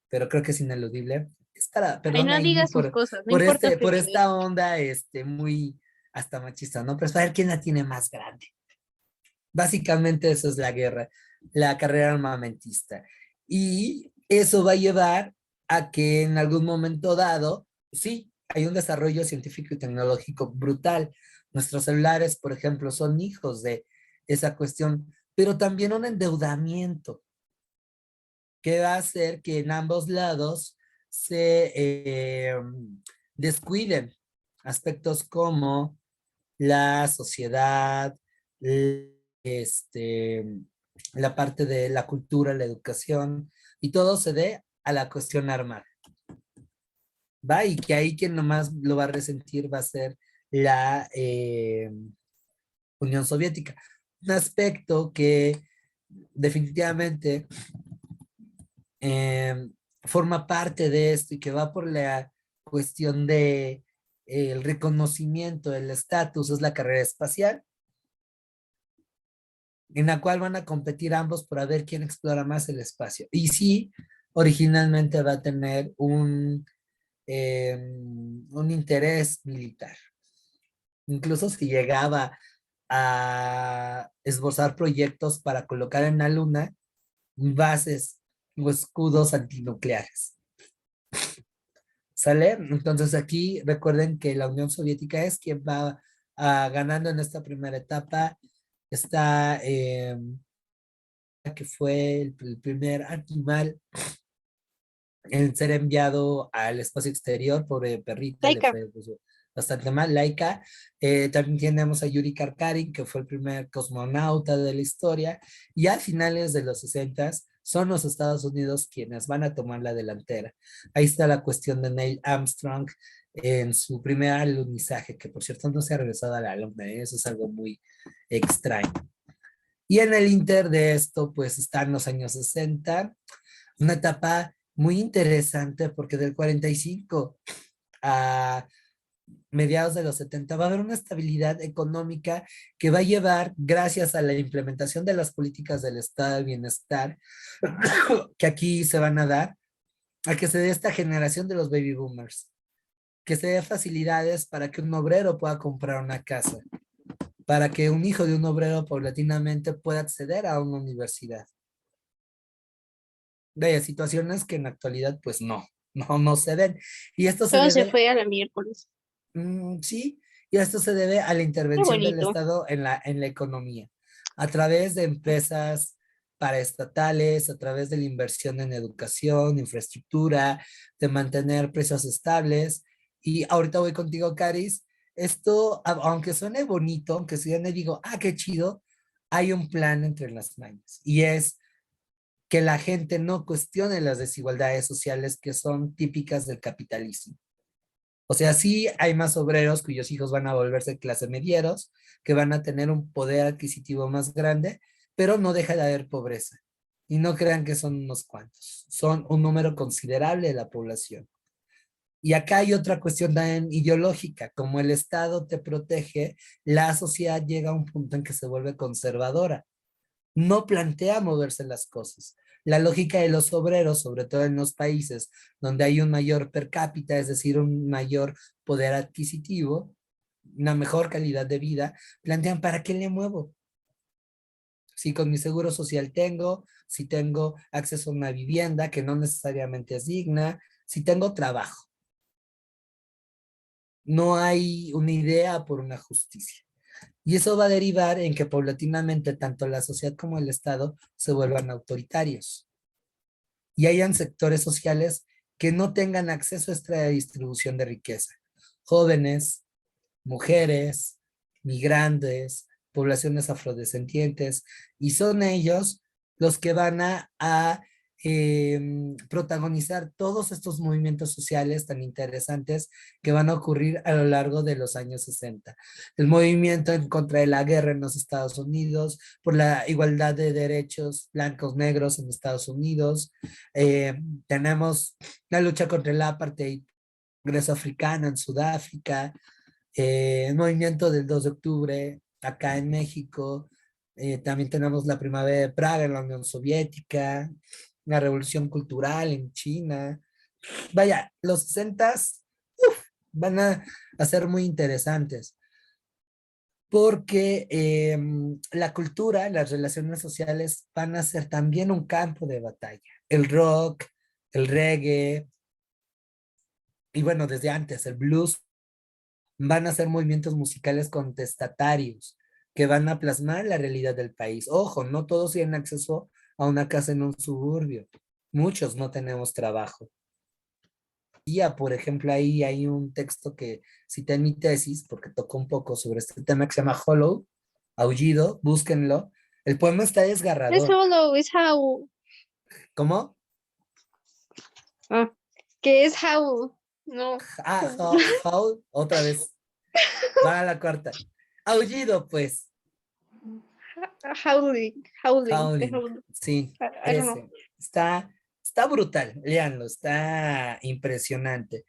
pero creo que es ineludible. Es para, Ay, perdón no ahí digas sus cosas, no importa por esta feminista. onda muy hasta machista, ¿no? Pero es para ver quién la tiene más grande. Básicamente eso es la guerra, la carrera armamentista. Y eso va a llevar a que en algún momento dado, sí, hay un desarrollo científico y tecnológico brutal. Nuestros celulares, por ejemplo, son hijos de esa cuestión, pero también un endeudamiento que va a hacer que en ambos lados se descuiden aspectos como la sociedad, este, la parte de la cultura, la educación, y todo se dé a la cuestión armada, ¿va? Y que ahí quien nomás lo va a resentir va a ser la Unión Soviética. Un aspecto que definitivamente eh, forma parte de esto y que va por la cuestión de el reconocimiento, el estatus, es la carrera espacial, en la cual van a competir ambos para ver quién explora más el espacio. Y sí, originalmente va a tener un interés militar. Incluso si llegaba a esbozar proyectos para colocar en la Luna bases o escudos antinucleares. ¿Sale? Entonces aquí recuerden que la Unión Soviética es quien va ganando en esta primera etapa. Está que fue el primer animal en ser enviado al espacio exterior, pobre perrita, le Laika, fue pues, bastante mal, Laika. También tenemos a Yuri Gagarin, que fue el primer cosmonauta de la historia, y a finales de los 60 son los Estados Unidos quienes van a tomar la delantera. Ahí está la cuestión de Neil Armstrong en su primer alunizaje, que por cierto no se ha regresado a la luna, eso es algo muy extraño. Y en el inter de esto, pues están los años 60, una etapa muy interesante porque del 45 a mediados de los 70 va a haber una estabilidad económica que va a llevar, gracias a la implementación de las políticas del estado de bienestar, que aquí se van a dar, a que se dé esta generación de los baby boomers, que se dé facilidades para que un obrero pueda comprar una casa, para que un hijo de un obrero paulatinamente pueda acceder a una universidad. De situaciones que en la actualidad pues no se ven. Y esto se Todo se debe, fue a la miércoles. sí, y esto se debe a la Qué intervención del bonito. Estado en la economía, a través de empresas paraestatales, a través de la inversión en educación, infraestructura, de mantener precios estables. Y ahorita voy contigo, Caris. Esto, aunque suene bonito, aunque suene, digo, qué chido, hay un plan entre las manos. Y es que la gente no cuestione las desigualdades sociales que son típicas del capitalismo. O sea, sí hay más obreros cuyos hijos van a volverse clase medieros, que van a tener un poder adquisitivo más grande, pero no deja de haber pobreza. Y no crean que son unos cuantos, son un número considerable de la población. Y acá hay otra cuestión también ideológica, como el Estado te protege, la sociedad llega a un punto en que se vuelve conservadora, no plantea moverse las cosas. La lógica de los obreros, sobre todo en los países donde hay un mayor per cápita, es decir, un mayor poder adquisitivo, una mejor calidad de vida, plantean, ¿para qué le muevo? Si con mi seguro social tengo, si tengo acceso a una vivienda que no necesariamente es digna, si tengo trabajo. No hay una idea por una justicia. Y eso va a derivar en que paulatinamente tanto la sociedad como el Estado se vuelvan autoritarios. Y hayan sectores sociales que no tengan acceso a esta distribución de riqueza. Jóvenes, mujeres, migrantes, poblaciones afrodescendientes, y son ellos los que van protagonizar todos estos movimientos sociales tan interesantes que van a ocurrir a lo largo de los años 60. El movimiento en contra de la guerra en los Estados Unidos, por la igualdad de derechos blancos, negros en Estados Unidos. Tenemos la lucha contra el apartheid, Congreso africano en Sudáfrica, el movimiento del 2 de octubre acá en México, también tenemos la primavera de Praga en la Unión Soviética, la revolución cultural en China. Vaya, los 60s van a ser muy interesantes porque la cultura, las relaciones sociales van a ser también un campo de batalla. El rock, el reggae, y bueno, desde antes, el blues van a ser movimientos musicales contestatarios que van a plasmar la realidad del país. Ojo, no todos tienen acceso a una casa en un suburbio. Muchos no tenemos trabajo. Ya, por ejemplo, ahí hay un texto que cité en mi tesis, porque tocó un poco sobre este tema que se llama Hollow, Aullido, búsquenlo. El poema está Es desgarrador. hollow, es how. ¿Cómo? Ah, que es how. No. Howl, otra vez. Va a la cuarta. Aullido, pues. Howling, howling, de Howling, howling. sí, I don't know. ese. Está brutal, léanlo, está impresionante.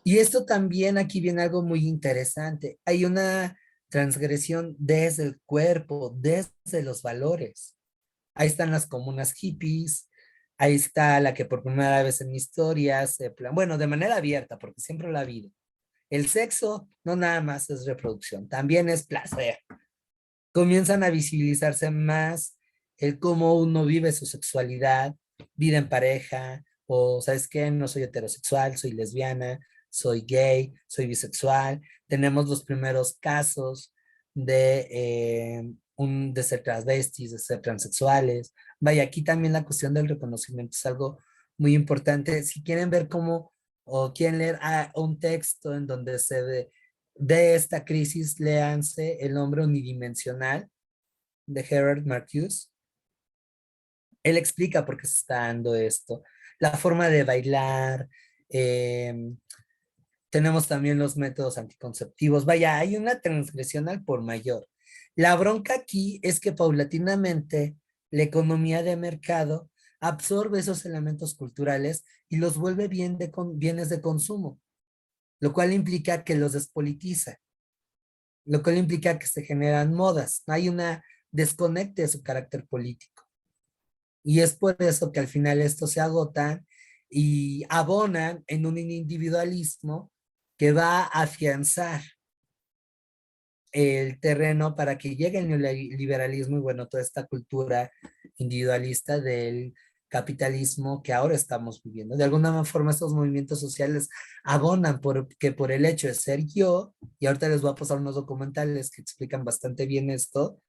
Y esto también aquí viene algo muy interesante. Hay una transgresión desde el cuerpo, desde los valores. Ahí están las comunas hippies, ahí está la que por primera vez en mi historia bueno, de manera abierta, porque siempre lo ha habido. El sexo no nada más es reproducción, también es placer. Comienzan a visibilizarse más el cómo uno vive su sexualidad, vida en pareja, o sabes qué, no soy heterosexual, soy lesbiana, soy gay, soy bisexual. Tenemos los primeros casos de ser transvestis, de ser transexuales. Vaya, aquí también la cuestión del reconocimiento es algo muy importante. Si quieren ver cómo o quieren leer un texto en donde se ve de esta crisis, léanse El hombre unidimensional de Herbert Marcuse. Él explica por qué se está dando esto, la forma de bailar, tenemos también los métodos anticonceptivos. Vaya, hay una transgresión al por mayor. La bronca aquí es que paulatinamente la economía de mercado absorbe esos elementos culturales y los vuelve bienes de consumo, lo cual implica que los despolitiza, lo cual implica que se generan modas. Hay una desconecte de su carácter político. Y es por eso que al final esto se agota y abonan en un individualismo que va a afianzar el terreno para que llegue el neoliberalismo y bueno, toda esta cultura individualista del capitalismo que ahora estamos viviendo. De alguna forma estos movimientos sociales abonan porque por el hecho de ser yo, y ahorita les voy a pasar unos documentales que explican bastante bien esto,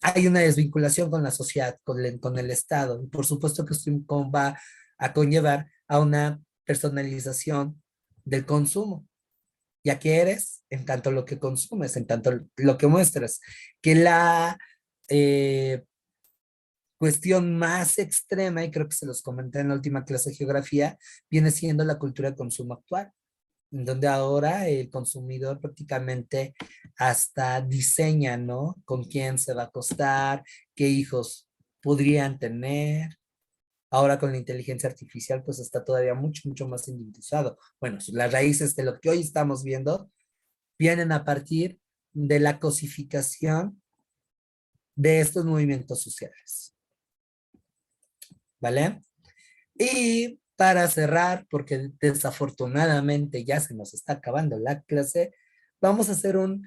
hay una desvinculación con la sociedad, con el Estado. Y por supuesto que esto va a conllevar a una personalización del consumo. Ya que eres, en tanto lo que consumes, en tanto lo que muestras. Que la eh, cuestión más extrema, y creo que se los comenté en la última clase de geografía, viene siendo la cultura de consumo actual, en donde ahora el consumidor prácticamente hasta diseña, ¿no? Con quién se va a acostar, qué hijos podrían tener. Ahora con la inteligencia artificial, pues está todavía mucho, mucho más individualizado. Bueno, las raíces de lo que hoy estamos viendo vienen a partir de la cosificación de estos movimientos sociales. ¿Vale? Y para cerrar, porque desafortunadamente ya se nos está acabando la clase, vamos a hacer un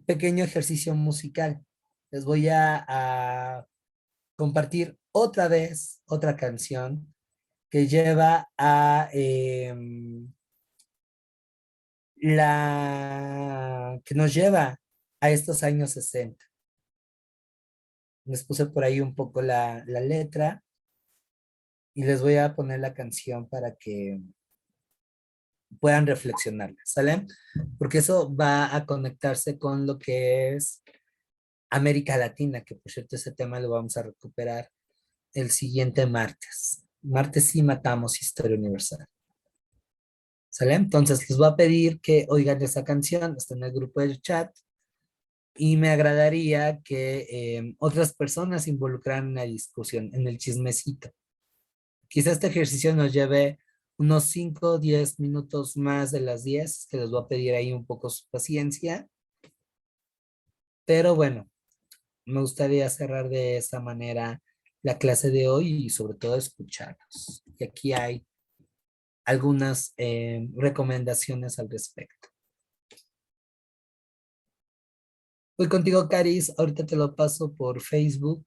pequeño ejercicio musical. Les voy a compartir otra vez otra canción que lleva a que nos lleva a estos años 60. Les puse por ahí un poco la letra y les voy a poner la canción para que puedan reflexionar, ¿sale? Porque eso va a conectarse con lo que es América Latina, que por cierto ese tema lo vamos a recuperar el siguiente martes. Martes sí matamos Historia Universal. ¿Sale? Entonces les voy a pedir que oigan esa canción, está en el grupo del chat, y me agradaría que otras personas se involucraran en la discusión, en el chismecito. Quizá este ejercicio nos lleve unos 5 o 10 minutos más de las 10, que les voy a pedir ahí un poco su paciencia. Pero bueno, me gustaría cerrar de esa manera la clase de hoy y sobre todo escucharlos. Y aquí hay algunas recomendaciones al respecto. Voy contigo, Caris. Ahorita te lo paso por Facebook.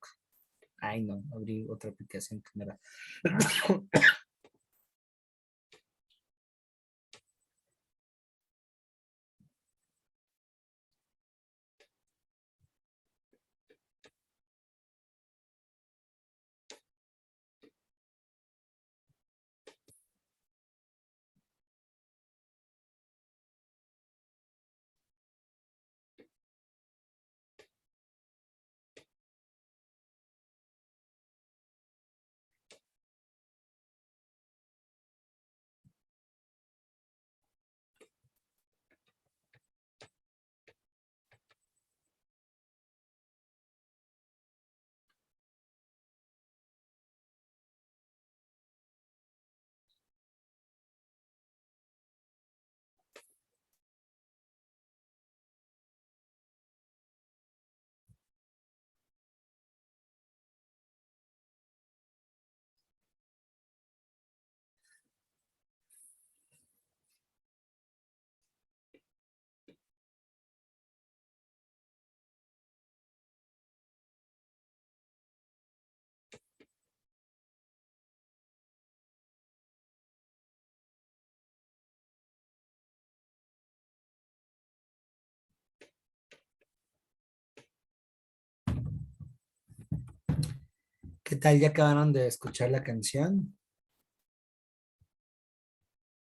Ay, no, abrí otra aplicación que me da. ¿Qué tal? ¿Ya acabaron de escuchar la canción?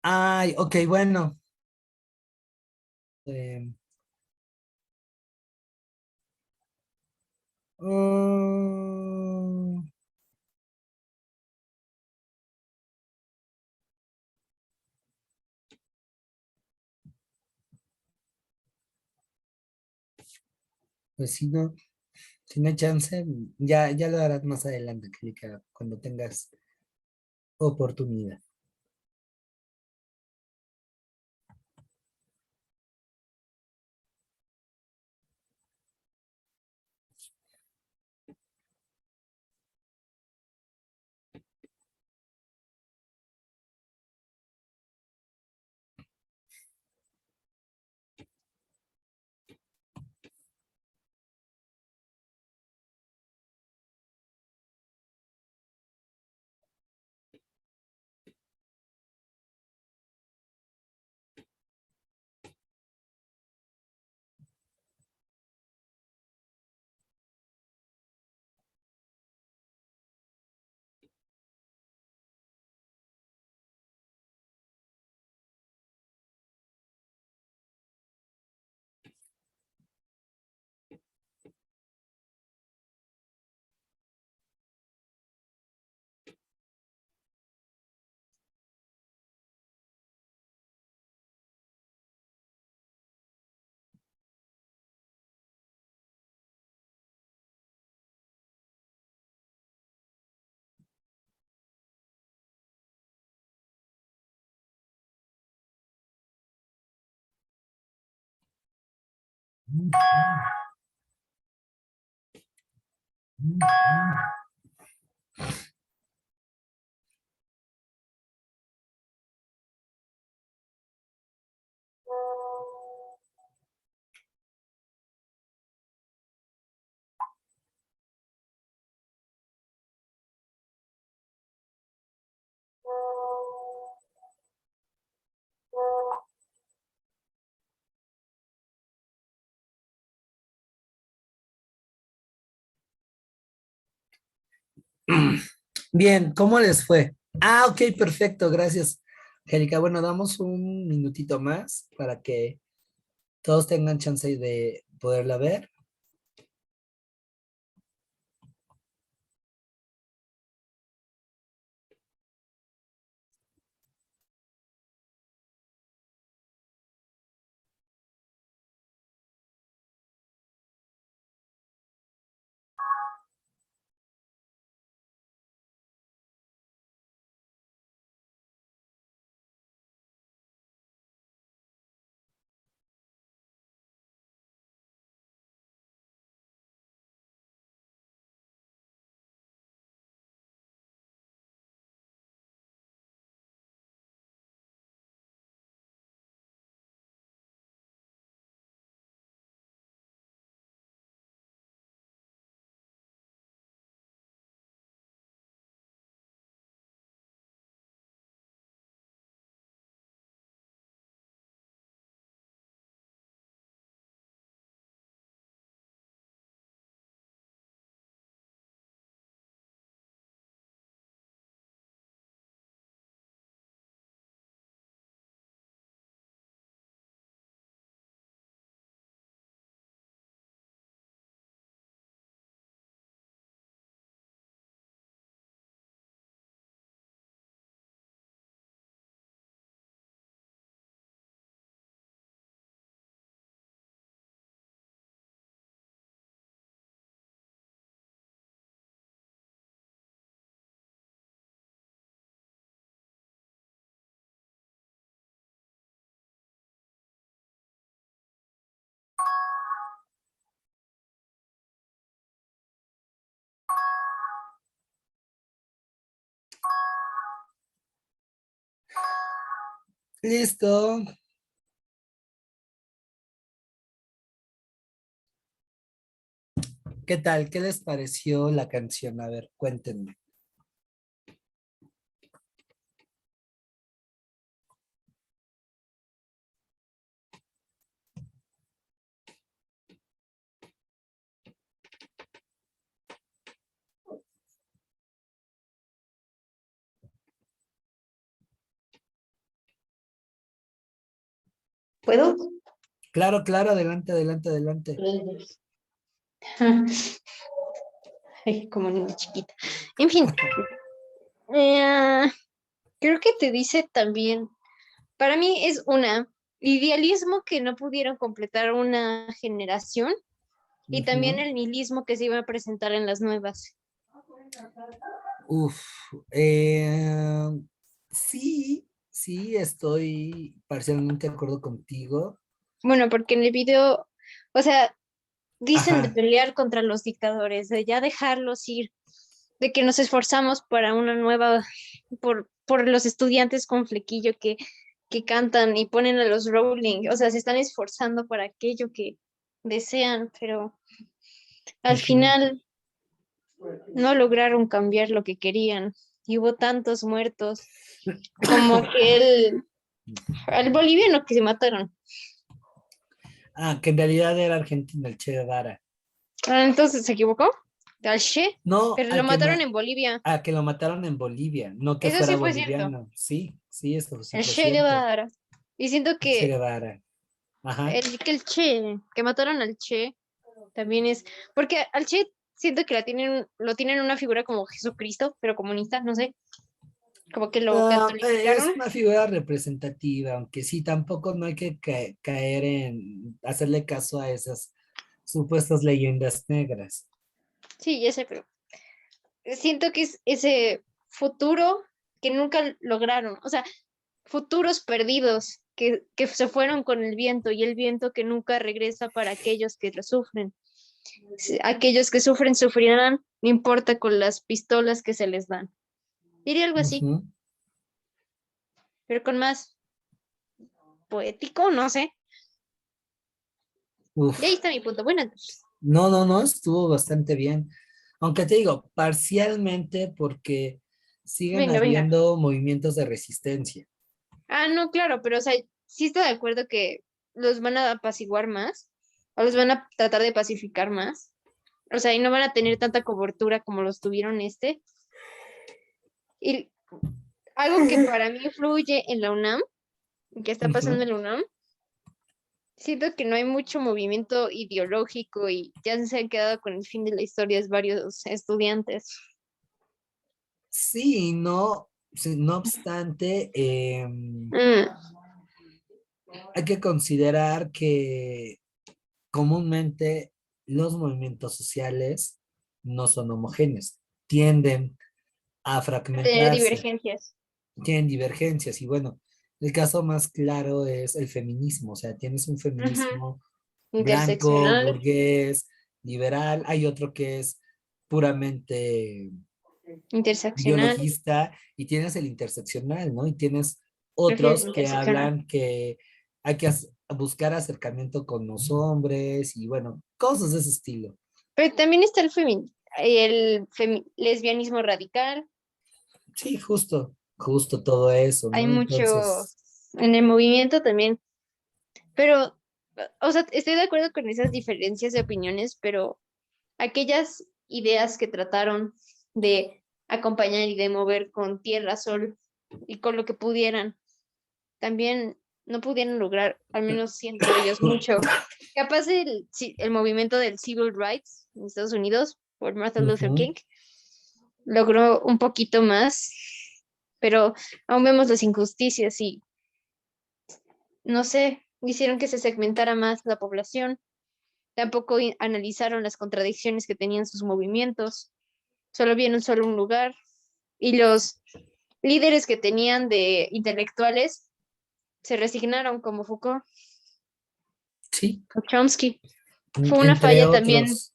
Ay, ok, bueno. Eh, mm, pues si no hay chance, ya lo harás más adelante, Angélica, cuando tengas oportunidad. Bien, ¿cómo les fue? Ah, ok, perfecto, gracias, Angélica. Bueno, damos un minutito más para que todos tengan chance de poderla ver. Listo. ¿Qué tal? ¿Qué les pareció la canción? A ver, cuéntenme. ¿Puedo? Claro, claro, adelante, adelante, adelante. Ay, como niña chiquita. En fin, eh, creo que te dice también, para mí es una idealismo que no pudieron completar una generación y también Ujú. el nihilismo que se iba a presentar en las nuevas. Uf, eh, sí, sí, estoy parcialmente de acuerdo contigo. Bueno, porque en el video, o sea, dicen de Ajá. pelear contra los dictadores, de ya dejarlos ir, de que nos esforzamos para una nueva, por los estudiantes con flequillo que cantan y ponen a los Rowling, o sea, se están esforzando para aquello que desean, pero al Ujú. final no lograron cambiar lo que querían y hubo tantos muertos como al boliviano que se mataron. Ah, que en realidad era argentino, el Che Guevara. Ah, entonces se equivocó, al Che, No, pero lo mataron en Bolivia. que lo mataron en Bolivia, no que Eso fuera sí fue cierto, boliviano. Sí, sí, esto sí el fue Che cierto. Guevara. Y siento El Che que Guevara. Ajá. el Che, que mataron al Che, también es, porque al Che siento que lo tienen una figura como Jesucristo, pero comunista, no sé, como que lo Ah, catolificaron. es una figura representativa, aunque sí, tampoco no hay que caer en hacerle caso a esas supuestas leyendas negras. Sí, ya sé, pero siento que es ese futuro que nunca lograron. O sea, futuros perdidos que se fueron con el viento y el viento que nunca regresa para aquellos que lo sufren. Aquellos que sufren sufrirán, no importa con las pistolas que se les dan. Diría algo así, Ujú. pero con más poético, no sé. Uf. Y ahí está mi punto. Buenas noches. No, estuvo bastante bien. Aunque te digo, parcialmente porque siguen Venga, venga. habiendo movimientos de resistencia. Ah, no, claro, pero o sea, sí estoy de acuerdo que los van a apaciguar más, o los van a tratar de pacificar más. O sea, y no van a tener tanta cobertura como los tuvieron este. Y algo que para mí influye en la UNAM, que está pasando en la UNAM, siento que no hay mucho movimiento ideológico y ya se han quedado con el fin de la historia es varios estudiantes. Sí, no, sí, no obstante, Mm, hay que considerar que comúnmente los movimientos sociales no son homogéneos, tienden a tener fragmentarse, divergencias. tienen divergencias y bueno, el caso más claro es el feminismo, o sea, tienes un Ujú. feminismo blanco, Interseccional, burgués, liberal, hay otro que es puramente interseccional, biologista y tienes el interseccional, ¿no? Y tienes ujú, otros que interseccional. hablan que hay que buscar acercamiento con los hombres y bueno, cosas de ese estilo. Pero también está lesbianismo radical. Sí, justo todo eso, Hay ¿no? mucho Entonces, en el movimiento también. Pero, o sea, estoy de acuerdo con esas diferencias de opiniones, pero aquellas ideas que trataron de acompañar y de mover con tierra, sol y con lo que pudieran, también no pudieron lograr, al menos siento ellos, mucho. Capaz el movimiento del Civil Rights en Estados Unidos por Martin Luther ujú. King logró un poquito más, pero aún vemos las injusticias y, no sé, hicieron que se segmentara más la población. Tampoco analizaron las contradicciones que tenían sus movimientos. Solo vieron solo un lugar y los líderes que tenían de intelectuales se resignaron como Foucault Sí, o Chomsky. Fue una entre falla también. otros.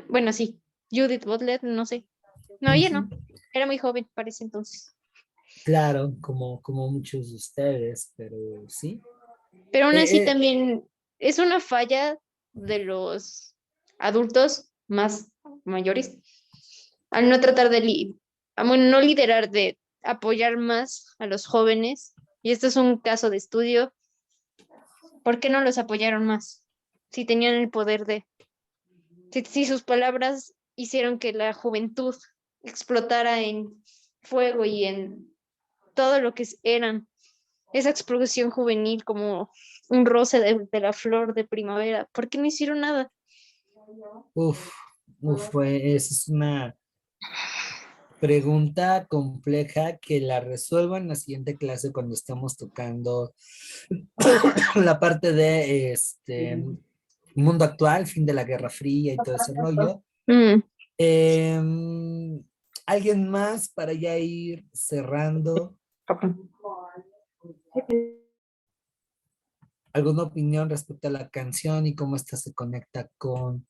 Bueno, sí, Judith Butler, no sé. No, ella Ujú. no. Era muy joven para ese entonces. Claro, como muchos de ustedes, pero sí. Pero aún así Eh, eh, también es una falla de los adultos más mayores al no tratar bueno, no liderar, de apoyar más a los jóvenes. Y esto es un caso de estudio. ¿Por qué no los apoyaron más? Si tenían el poder si sus palabras hicieron que la juventud explotara en fuego y en todo lo que eran, esa explosión juvenil como un roce de la flor de primavera, ¿por qué no hicieron nada? uf, esa es una pregunta compleja que la resuelvo en la siguiente clase cuando estamos tocando la parte de mundo actual, fin de la Guerra Fría y todo ese rollo. Mm, Em, ¿Alguien más para ya ir cerrando? ¿Alguna opinión respecto a la canción y cómo esta se conecta con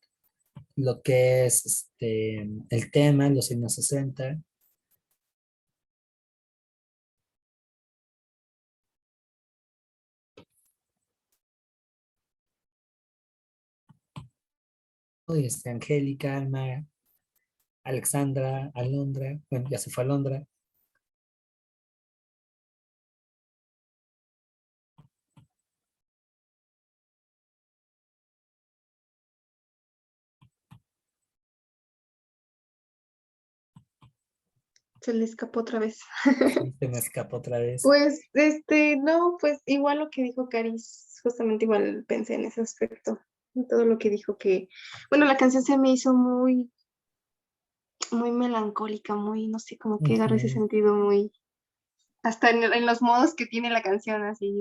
lo que es el tema en los años 60? Uy, Angélica, Alma, Alexandra, Alondra, bueno, ya se fue Alondra. Se le escapó otra vez. Sí, se me escapó otra vez. Pues, no, pues igual lo que dijo Caris, justamente igual pensé en ese aspecto, en todo lo que dijo que, bueno, la canción se me hizo muy, muy melancólica, muy, no sé, como que agarré ese Ujú. sentido muy hasta en los modos que tiene la canción, así,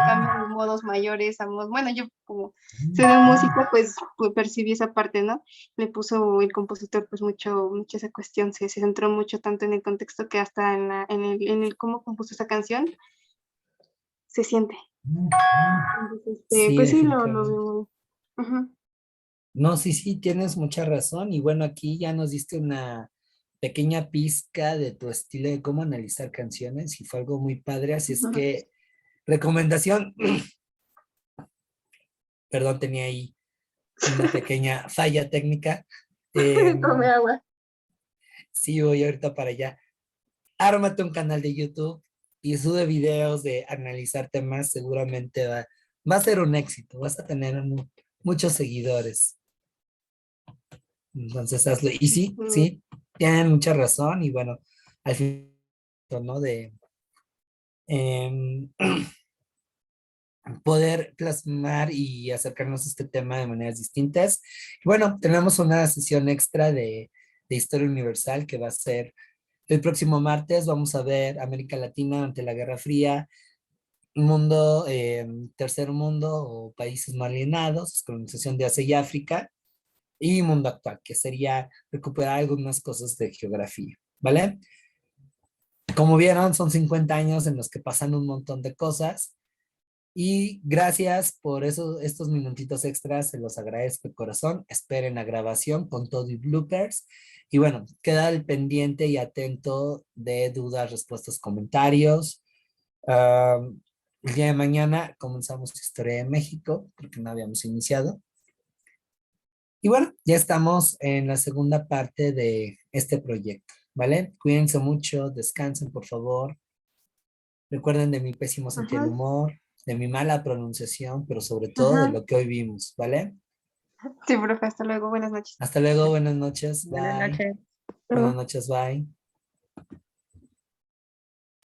cambio de modos mayores a modos, bueno, yo como sé de música, pues percibí esa parte, ¿no? Le puso el compositor pues mucho esa cuestión, se centró mucho tanto en el contexto que hasta en el cómo compuso esa canción se siente. Entonces, Sí, pues sí, lo definitivamente. veo. Ujú. No, sí, sí, tienes mucha razón. Y bueno, aquí ya nos diste una pequeña pizca de tu estilo de cómo analizar canciones y fue algo muy padre. Así es que, recomendación, perdón, tenía ahí una pequeña falla técnica. Tome Em, agua. sí, voy ahorita para allá. Ármate un canal de YouTube y sube videos de analizar temas, seguramente va a ser un éxito, vas a tener muchos seguidores. Entonces hazlo. Y sí, Ujú. sí, tienen mucha razón y bueno, al fin, ¿no? De em, poder plasmar y acercarnos a este tema de maneras distintas. Y bueno, tenemos una sesión extra de Historia Universal que va a ser el próximo martes. Vamos a ver América Latina ante la Guerra Fría, mundo, tercer mundo o países no alienados, colonización de Asia y África, y mundo actual, que sería recuperar algunas cosas de geografía, ¿vale? Como vieron, son 50 años en los que pasan un montón de cosas y gracias por eso, estos minutitos extras, se los agradezco de corazón. Esperen la grabación con todo y bloopers. Y bueno, queda al pendiente y atento de dudas, respuestas, comentarios. El día de mañana comenzamos Historia de México, porque no habíamos iniciado. Y bueno, ya estamos en la segunda parte de este proyecto, ¿vale? Cuídense mucho, descansen, por favor. Recuerden de mi pésimo sentido del Ajá, humor, de mi mala pronunciación, pero sobre todo de ajá. lo que hoy vimos, ¿vale? Sí, profe, hasta luego, buenas noches. Hasta luego, buenas noches, Buenas bye. noches. Buenas noches, bye.